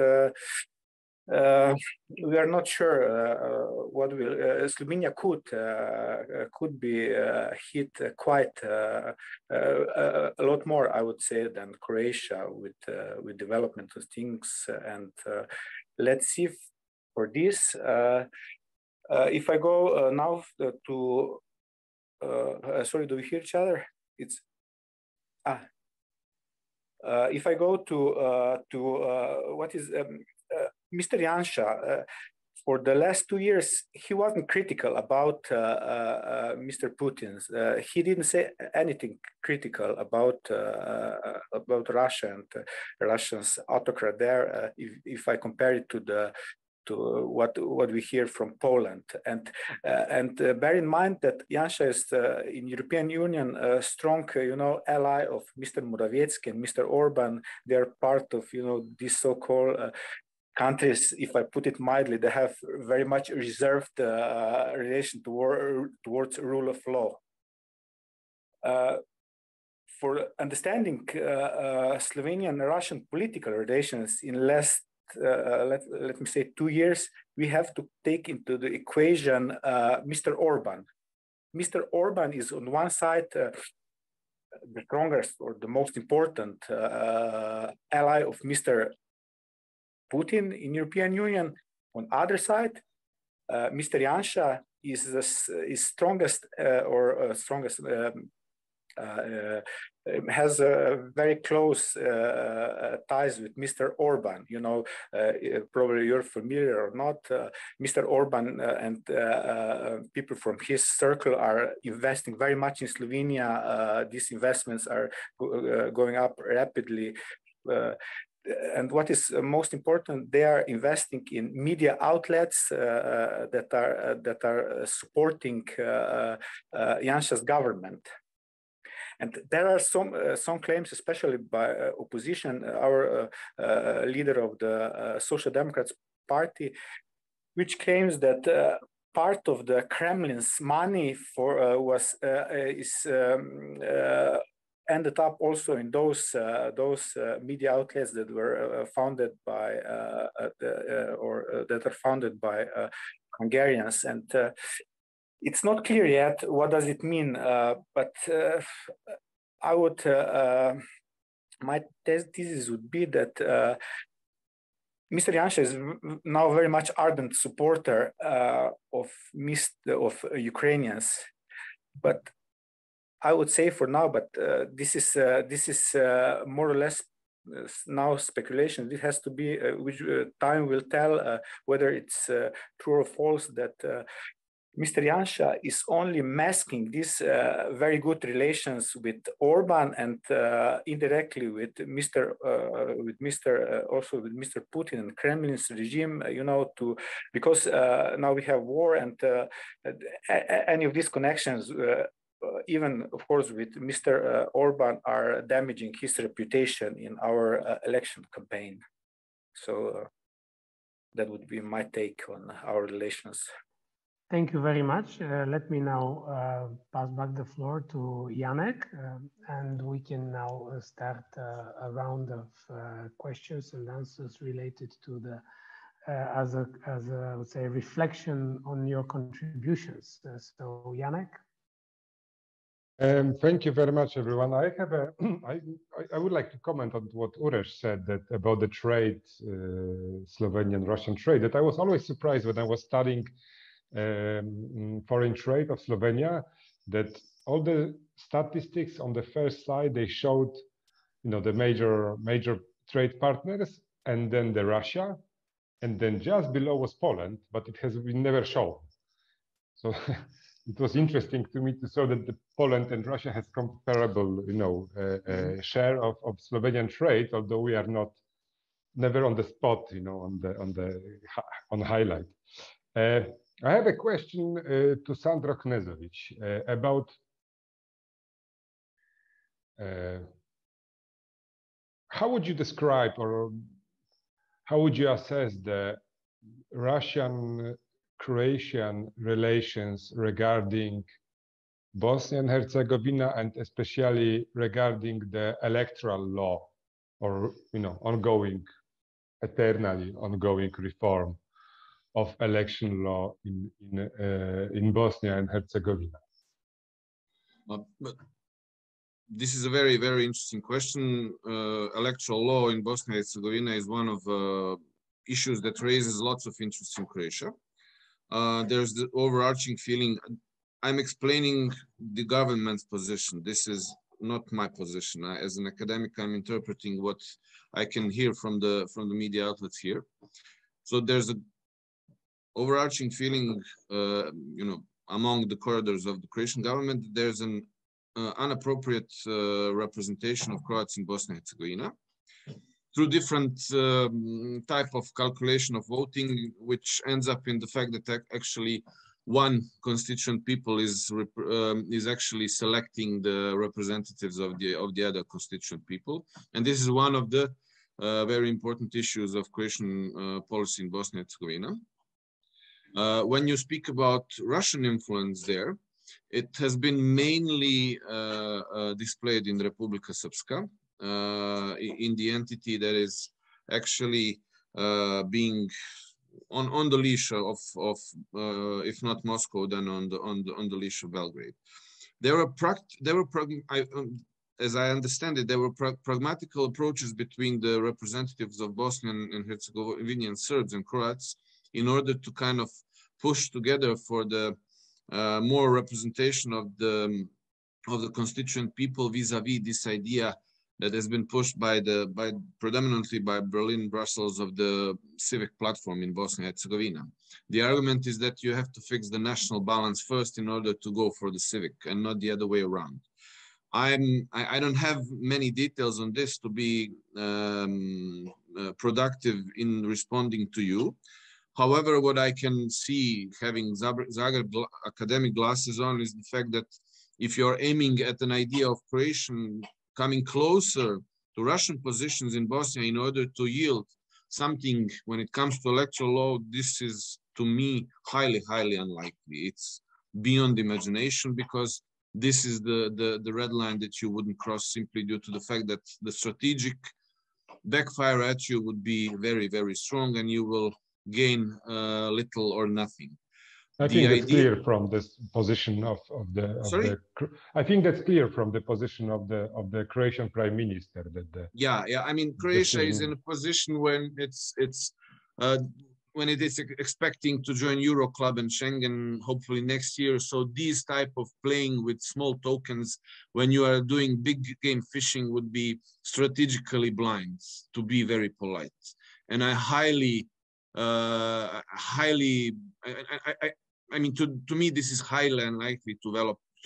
we are not sure what will Slovenia could be hit quite a lot more, I would say, than Croatia with development of things. And let's see for this. If I go now to sorry, do we hear each other? It's if I go to what is Mr. Janša, for the last 2 years, he wasn't critical about Mr. Putin's. He didn't say anything critical about Russia and Russia's autocrat there. If I compare it to what we hear from Poland, and bear in mind that Janša is in European Union a strong ally of Mr. Morawiecki and Mr. Orban. They are part of these so-called countries. If I put it mildly, they have very much reserved relation towards rule of law. For understanding Slovenian and Russian political relations in less let me say 2 years, we have to take into the equation Mr. Orban. Mr. Orban is on one side the strongest or the most important ally of Mr. Putin in European Union. On other side, Mr. Janša is strongest has very close ties with Mr. Orban. Probably you're familiar or not. Mr. Orban and people from his circle are investing very much in Slovenia. These investments are going up rapidly. And what is most important, they are investing in media outlets that are supporting Janša's government. And there are some claims, especially by opposition, our leader of the Social Democrats Party, which claims that part of the Kremlin's money ended up also in those media outlets that were founded by that are founded by Hungarians. And it's not clear yet what does it mean, but I would my thesis would be that Mr. Janša is now very much ardent supporter of Ukrainians, but I would say for now, but this is more or less now speculation. It has to be, which time will tell whether it's true or false that Mr. Janša is only masking these very good relations with Orban and indirectly with Mr. Putin and Kremlin's regime. Because now we have war, and any of these connections, even of course with Mr. Orban, are damaging his reputation in our election campaign. So that would be my take on our relations. Thank you very much. Let me now pass back the floor to Janek, and we can now start a round of questions and answers related to the, as I would say, reflection on your contributions. So Janek. Thank you very much, everyone. I have I would like to comment on what Uroš said about the trade, Slovenian-Russian trade. That I was always surprised when I was studying foreign trade of Slovenia, that all the statistics on the first slide, they showed, the major trade partners, and then the Russia, and then just below was Poland, but it has been never shown. So it was interesting to me to show that the Poland and Russia has comparable, share of Slovenian trade, although we are never on the spot, on highlight. I have a question to Sandro Knezović about how would you describe or how would you assess the Russian-Croatian relations regarding Bosnia and Herzegovina, and especially regarding the electoral law, or ongoing eternally ongoing reform of election law in Bosnia and Herzegovina? This is a very, very interesting question. Electoral law in Bosnia and Herzegovina is one of issues that raises lots of interest in Croatia. There's the overarching feeling. I'm explaining the government's position. This is not my position. As an academic, I'm interpreting what I can hear from the media outlets here. So there's an overarching feeling, among the corridors of the Croatian government. There's an inappropriate representation of Croats in Bosnia and Herzegovina through different type of calculation of voting, which ends up in the fact that actually one constituent people is actually selecting the representatives of the other constituent people, and this is one of the very important issues of Croatian policy in Bosnia and Herzegovina. When you speak about Russian influence there, it has been mainly displayed in Republika Srpska, in the entity that is actually being on the leash of if not Moscow, then on the leash of Belgrade. As I understand it, there were pragmatical approaches between the representatives of Bosnian and Herzegovinian Serbs and Croats in order to kind of push together for the more representation of the constituent people vis-a-vis this idea that has been pushed predominantly by Berlin, Brussels, of the civic platform in Bosnia and Herzegovina. The argument is that you have to fix the national balance first in order to go for the civic, and not the other way around. I don't have many details on this to be productive in responding to you. However, what I can see, having Zagreb academic glasses on, is the fact that if you're aiming at an idea of Croatian coming closer to Russian positions in Bosnia in order to yield something when it comes to electoral law, this is, to me, highly, highly unlikely. It's beyond imagination, because this is the red line that you wouldn't cross simply due to the fact that the strategic backfire at you would be very, very strong, and you will gain little or nothing. I think that's clear from this position of the. I think that's clear from the position of the Croatian Prime Minister. Yeah. I mean, Croatia is in a position when when it is expecting to join Euro Club and Schengen hopefully next year. So these type of playing with small tokens when you are doing big game fishing would be strategically blind, to be very polite. And I mean, to me, this is highly unlikely to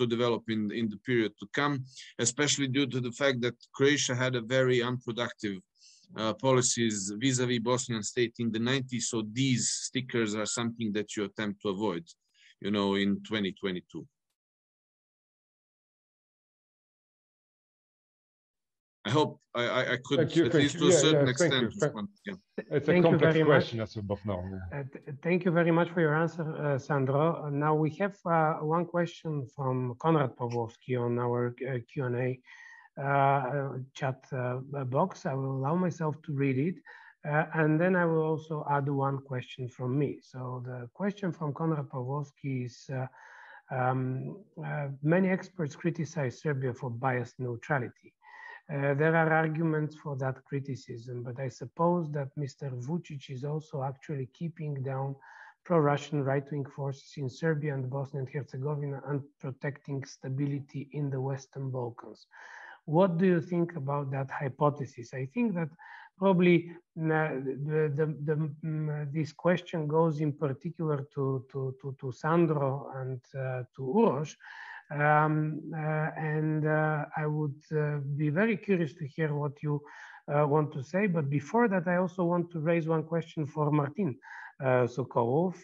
develop in the period to come, especially due to the fact that Croatia had a very unproductive policies vis-a-vis Bosnian state in the 90s. So these stickers are something that you attempt to avoid, in 2022. I hope I could, at least to a certain extent, respond. Yeah. It's a complex question as of now. Thank you very much for your answer, Sandro. Now we have one question from Konrad Pawlowski on our Q&A chat box. I will allow myself to read it, and then I will also add one question from me. So the question from Konrad Pawlowski is, many experts criticize Serbia for biased neutrality. There are arguments for that criticism, but I suppose that Mr. Vučić is also actually keeping down pro-Russian right-wing forces in Serbia and Bosnia and Herzegovina and protecting stability in the Western Balkans. What do you think about that hypothesis? I think that probably this question goes in particular to Sandro and to Uroš. I would be very curious to hear what you want to say. But before that, I also want to raise one question for Martin Sokolov,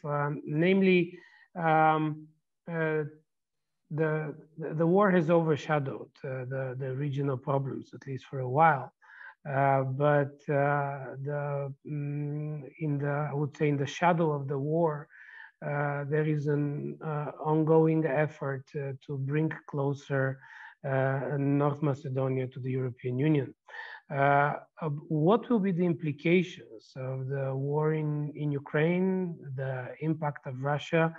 namely, the war has overshadowed the regional problems, at least for a while. But I would say in the shadow of the war, there is an ongoing effort to bring closer North Macedonia to the European Union. What will be the implications of the war in Ukraine, the impact of Russia,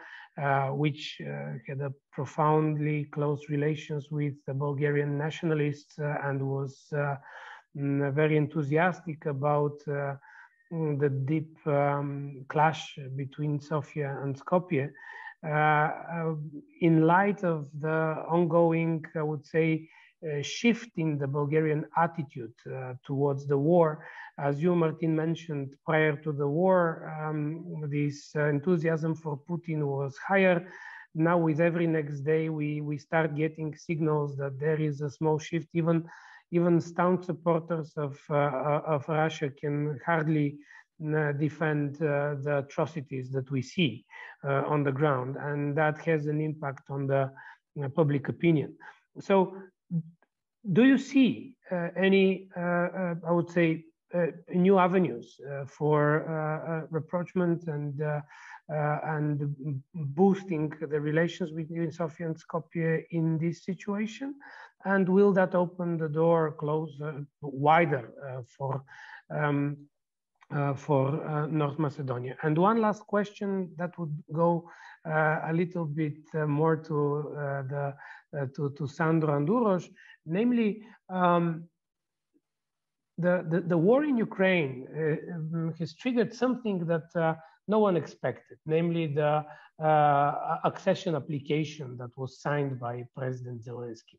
which had a profoundly close relations with the Bulgarian nationalists and was very enthusiastic about the deep clash between Sofia and Skopje. In light of the ongoing, I would say, shift in the Bulgarian attitude towards the war. As you, Martin, mentioned, prior to the war, this enthusiasm for Putin was higher. Now with every next day, we start getting signals that there is a small shift. Even staunch supporters of Russia can hardly defend the atrocities that we see on the ground, and that has an impact on the public opinion. So do you see any, I would say, new avenues for rapprochement and boosting the relations between Sofia and Skopje in this situation? And will that open the door wider for North Macedonia? And one last question that would go a little bit more to Sandro and Uroš, namely the war in Ukraine has triggered something that no one expected, namely the accession application that was signed by President Zelensky.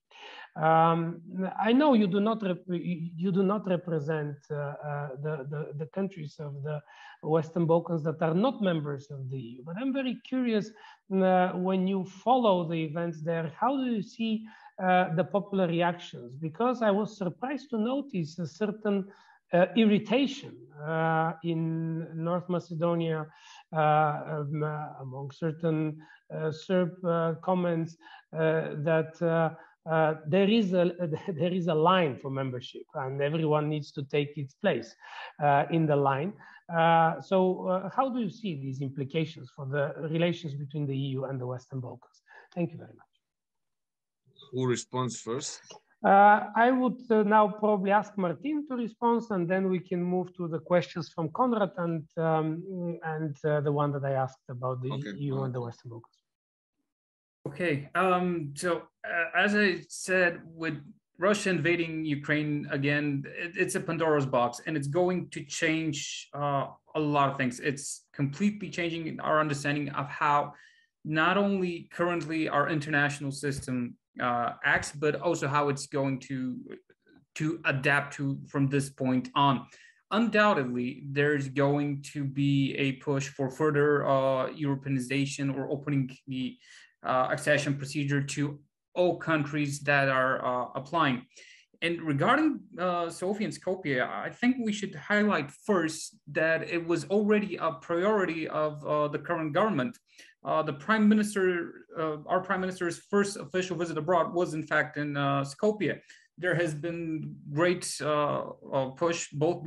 I know you do not represent the countries of the Western Balkans that are not members of the EU, but I'm very curious, when you follow the events there, how do you see the popular reactions? Because I was surprised to notice a certain irritation in North Macedonia among certain Serb comments that there is a line for membership, and everyone needs to take its place in the line. So how do you see these implications for the relations between the EU and the Western Balkans? Thank you very much. Who responds first? I would now probably ask Martin to respond, and then we can move to the questions from Konrad and the one that I asked about the EU and the Western Balkans. Okay, so as I said, with Russia invading Ukraine again, it's a Pandora's box, and it's going to change a lot of things. It's completely changing our understanding of how not only currently our international system acts, but also how it's going to adapt to from this point on. Undoubtedly, there's going to be a push for further Europeanization or opening the accession procedure to all countries that are applying. And regarding Sofia and Skopje, I think we should highlight first that it was already a priority of the current government. The Prime Minister, our Prime Minister's first official visit abroad was in fact in Skopje. There has been great push both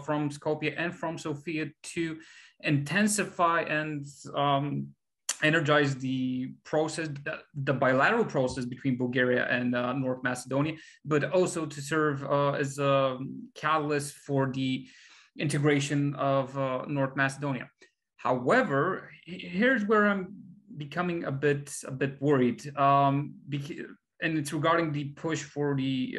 from Skopje and from Sofia to intensify and energize the process, the bilateral process between Bulgaria and North Macedonia, but also to serve as a catalyst for the integration of North Macedonia. However, here's where I'm becoming a bit worried, and it's regarding the push for the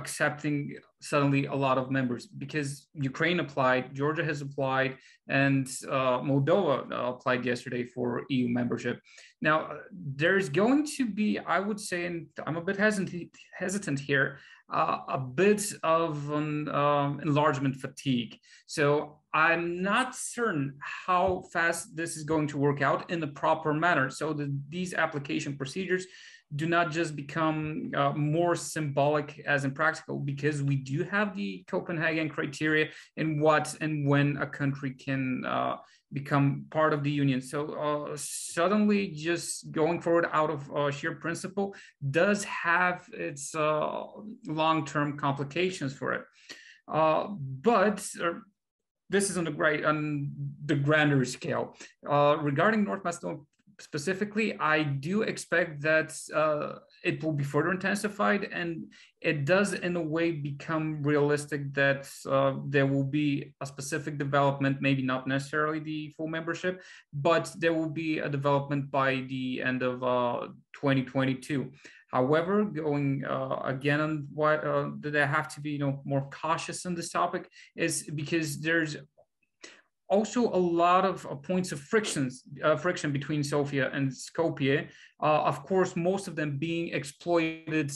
accepting suddenly a lot of members, because Ukraine applied, Georgia has applied, and Moldova applied yesterday for EU membership. Now, there's going to be, I would say, and I'm a bit hesitant here, a bit of an enlargement fatigue. So I'm not certain how fast this is going to work out in the proper manner, so that these application procedures do not just become more symbolic as impractical, because we do have the Copenhagen criteria in what and when a country can become part of the union. So suddenly just going forward out of sheer principle does have its long-term complications for it. But this is on the grander scale. Regarding North Macedonia specifically, I do expect that it will be further intensified, and it does in a way become realistic that there will be a specific development, maybe not necessarily the full membership, but there will be a development by the end of 2022. However, going again on why that I have to be more cautious on this topic is because there's also a lot of points of friction between Sofia and Skopje. Of course, most of them being exploited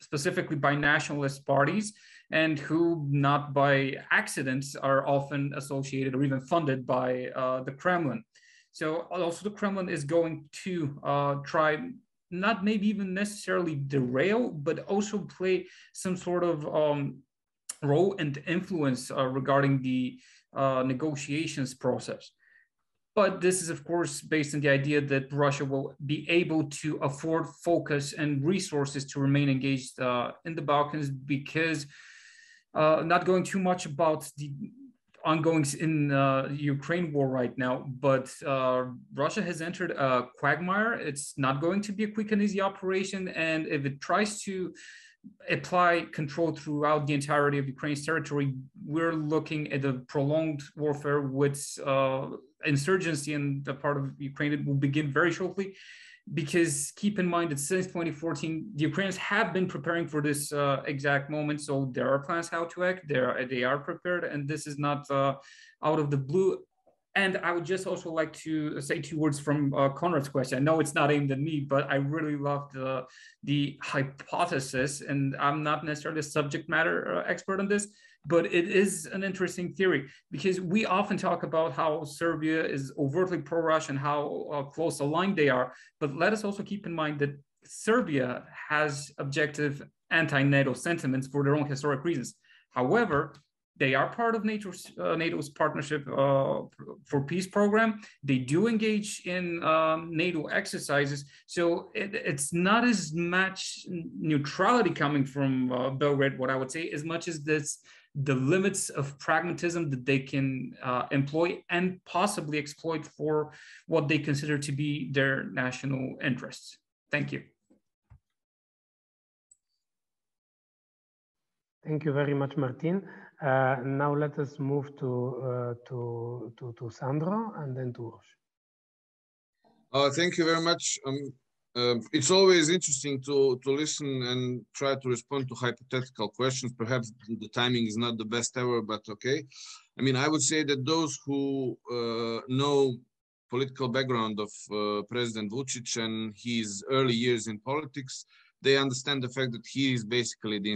specifically by nationalist parties, and who, not by accidents, are often associated or even funded by the Kremlin. So also the Kremlin is going to try, not maybe even necessarily derail, but also play some sort of role and influence regarding the negotiations process. But this is, of course, based on the idea that Russia will be able to afford focus and resources to remain engaged in the Balkans, because not going too much about the ongoings in the Ukraine war right now, but Russia has entered a quagmire. It's not going to be a quick and easy operation, and if it tries to apply control throughout the entirety of Ukraine's territory, we're looking at a prolonged warfare with insurgency in the part of Ukraine. It will begin very shortly, because keep in mind that since 2014, the Ukrainians have been preparing for this exact moment. So there are plans how to act. They are prepared, and this is not out of the blue. And I would just also like to say 2 words from Konrad's question. I know it's not aimed at me, but I really loved the hypothesis, and I'm not necessarily a subject matter expert on this, but it is an interesting theory, because we often talk about how Serbia is overtly pro-Russian, how close aligned they are. But let us also keep in mind that Serbia has objective anti-NATO sentiments for their own historic reasons. However, they are part of NATO's partnership for peace program. They do engage in NATO exercises. So it's not as much neutrality coming from Belgrade, what I would say, as much as the limits of pragmatism that they can employ and possibly exploit for what they consider to be their national interests. Thank you. Thank you very much, Martin. Now let us move to Sandro and then to Uroš. Thank you very much. It's always interesting to listen and try to respond to hypothetical questions. Perhaps the timing is not the best ever, but okay. I mean, I would say that those who know political background of President Vučić and his early years in politics, they understand the fact that he is basically the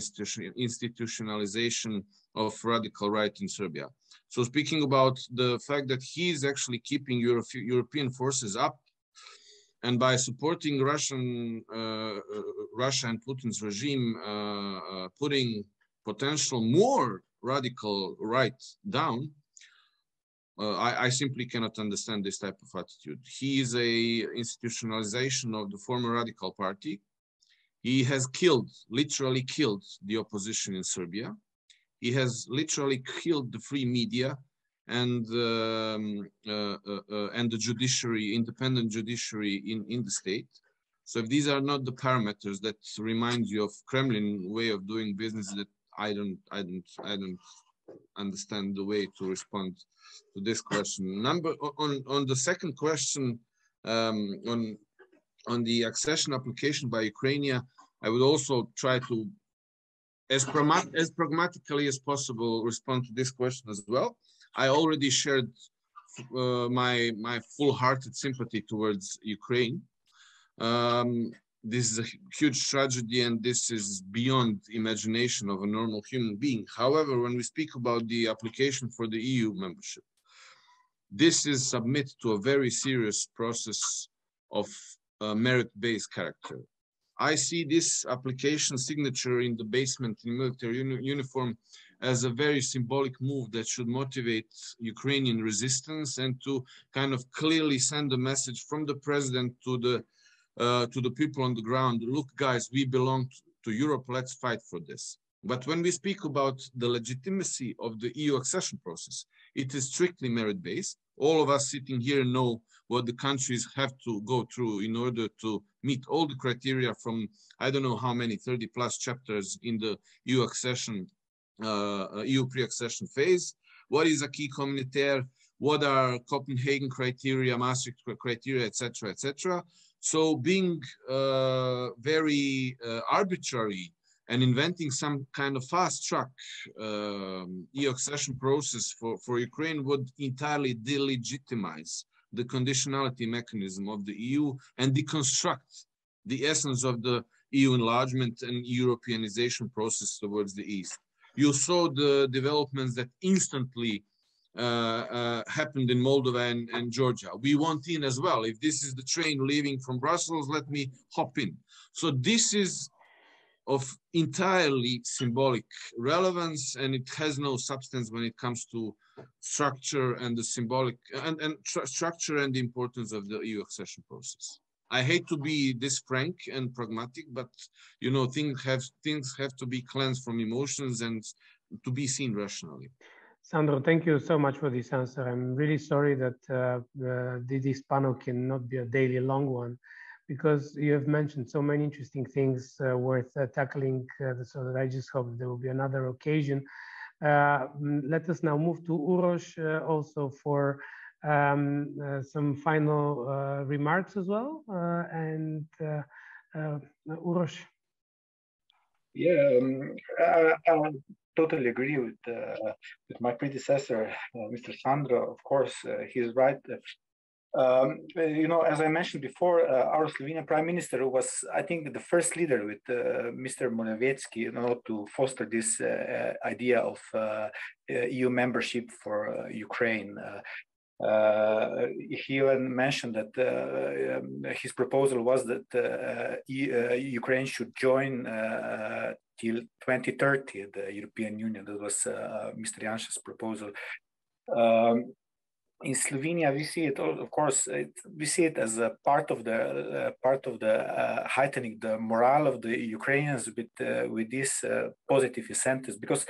institutionalization of radical right in Serbia. So speaking about the fact that he is actually keeping European forces up, and by supporting Russia and Putin's regime, putting potential more radical right down, I simply cannot understand this type of attitude. He is a institutionalization of the former radical party. He has literally killed the opposition in Serbia. He has literally killed the free media and the judiciary, independent judiciary in the state. So if these are not the parameters that remind you of Kremlin way of doing business, that I don't understand the way to respond to this question. On the second question, on the accession application by Ukraine, I would also try to, as pragmatically as possible, respond to this question as well. I already shared my full-hearted sympathy towards Ukraine. This is a huge tragedy, and this is beyond imagination of a normal human being. However, when we speak about the application for the EU membership, this is submitted to a very serious process of merit-based character. I see this application signature in the basement in military uniform as a very symbolic move that should motivate Ukrainian resistance and to kind of clearly send a message from the president to the people on the ground. Look, guys, we belong to Europe. Let's fight for this. But when we speak about the legitimacy of the EU accession process, It is strictly merit-based. All of us sitting here know what the countries have to go through in order to meet all the criteria from, I don't know how many, 30 plus chapters in the EU accession, EU pre-accession phase. What is acquis communautaire? What are Copenhagen criteria, Maastricht criteria, etc., etc. So being very arbitrary and inventing some kind of fast track EU accession process for Ukraine would entirely delegitimize the conditionality mechanism of the EU and deconstruct the essence of the EU enlargement and Europeanization process towards the East. You saw the developments that instantly happened in Moldova and Georgia. We want in as well. If this is the train leaving from Brussels, let me hop in. So this is of entirely symbolic relevance, and it has no substance when it comes to structure and the symbolic and structure and the importance of the EU accession process. I hate to be this frank and pragmatic, but you know, things have to be cleansed from emotions and to be seen rationally. Sandro, thank you so much for this answer. I'm really sorry that this panel cannot be a daily long one, because you have mentioned so many interesting things worth tackling, so that I just hope there will be another occasion. Let us now move to Uroš also for some final remarks as well. Uroš. Yeah, I totally agree with my predecessor, Mr. Sandro. Of course, he's right. You know, as I mentioned before, our Slovenian Prime Minister was, I think, the first leader with Mr. Moderators, you know, to foster this idea of EU membership for Ukraine. He even mentioned that his proposal was that Ukraine should join till 2030 the European Union. That was Mr. Janša's proposal. In Slovenia, we see it, of course, we see it as a part of the heightening the morale of the Ukrainians with these positive incentives, because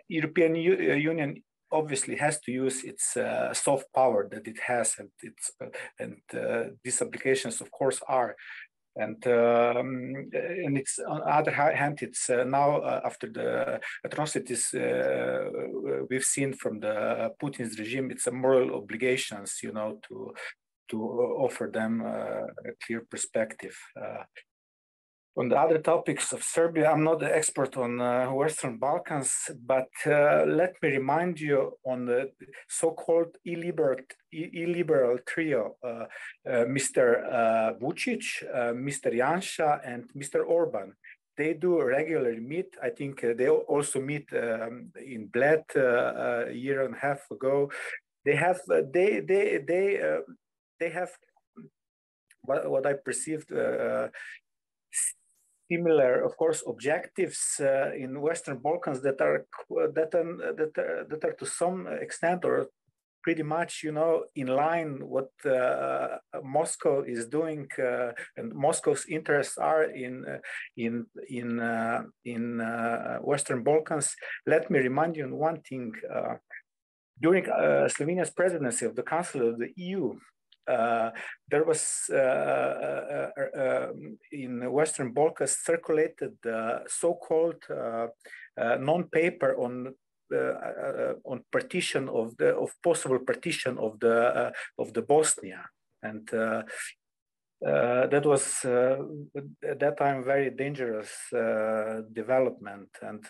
European Union obviously has to use its soft power that it has, and these applications, of course, are. And it's, on the other hand, it's now after the atrocities we've seen from the Putin's regime, it's a moral obligations, you know, to offer them a clear perspective. On the other topics of Serbia, I'm not the expert on Western Balkans, but let me remind you on the so-called illiberal trio, Mr. Vučić, Mr. Janša, and Mr. Orban. They do regularly meet. I think they also meet in Bled a year and a half ago. They have what I perceived similar, of course, objectives in Western Balkans that are to some extent or pretty much, you know, in line what Moscow is doing, and Moscow's interests are in Western Balkans. Let me remind you on one thing. During Slovenia's presidency of the Council of the EU, there was in Western Balkans circulated the so-called non-paper on partition of possible partition of the Bosnia, and that was at that time very dangerous development. And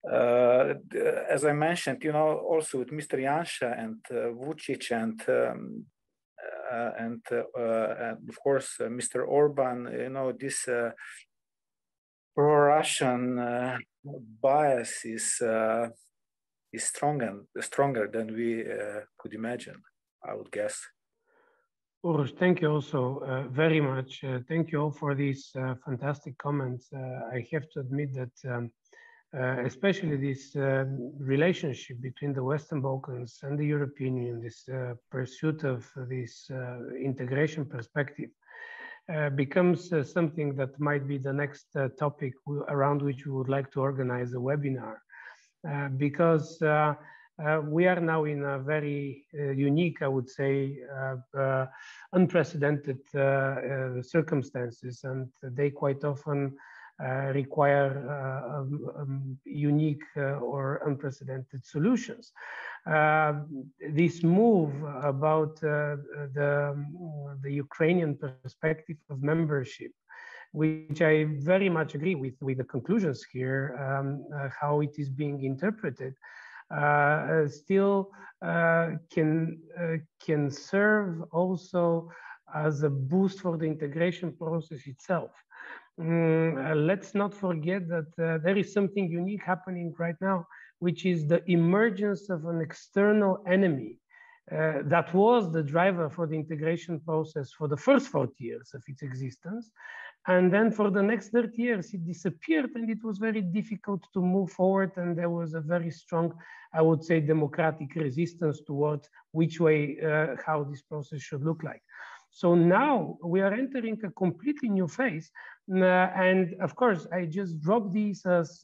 as I mentioned, you know, also with Mr. Janša and Vučić and of course Mr. Orban, you know, this pro-Russian bias is stronger than we could imagine, I would guess. Uroš, thank you also very much. Thank you all for these fantastic comments. I have to admit that especially this relationship between the Western Balkans and the European Union, this pursuit of this integration perspective, becomes something that might be the next topic around which we would like to organize a webinar, because we are now in a very unique, I would say, unprecedented circumstances, and they quite often require unique or unprecedented solutions. This move about the Ukrainian perspective of membership, which I very much agree with the conclusions here, how it is being interpreted, still can serve also as a boost for the integration process itself. Let's not forget that there is something unique happening right now, which is the emergence of an external enemy that was the driver for the integration process for the first 40 years of its existence. And then for the next 30 years, it disappeared, and it was very difficult to move forward. And there was a very strong, I would say, democratic resistance towards which way, how this process should look like. So now we are entering a completely new phase. And of course, I just drop these as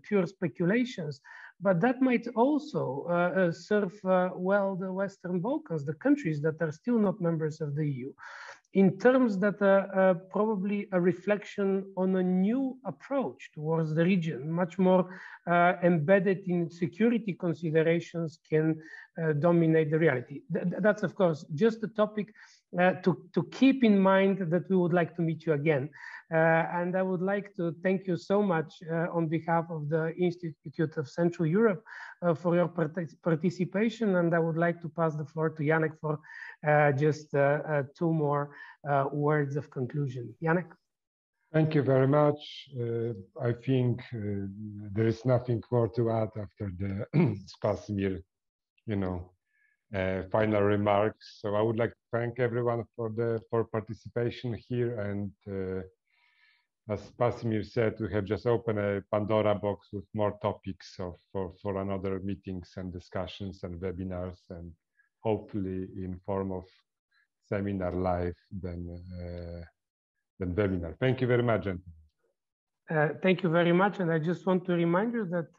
pure speculations, but that might also serve well the Western Balkans, the countries that are still not members of the EU, in terms that are probably a reflection on a new approach towards the region, much more embedded in security considerations can dominate the reality. That's, of course, just a topic to keep in mind that we would like to meet you again. And I would like to thank you so much on behalf of the Institute of Central Europe for your participation. And I would like to pass the floor to Janek for just 2 more words of conclusion. Janek? Thank you very much. I think there is nothing more to add after the Spasimir, final remarks. So I would like to thank everyone for participation here. And as Spasimir said, we have just opened a Pandora box with more topics for another meetings and discussions and webinars, and hopefully in form of seminar live than webinar. Thank you very much, gentlemen. Thank you very much. And I just want to remind you that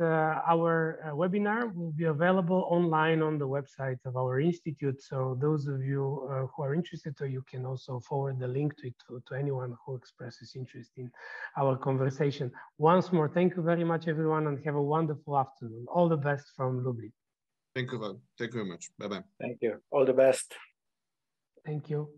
our webinar will be available online on the website of our institute. So those of you who are interested, or you can also forward the link to it to anyone who expresses interest in our conversation. Once more, thank you very much, everyone, and have a wonderful afternoon. All the best from Lublin. Thank you very much. Bye-bye. Thank you. All the best. Thank you.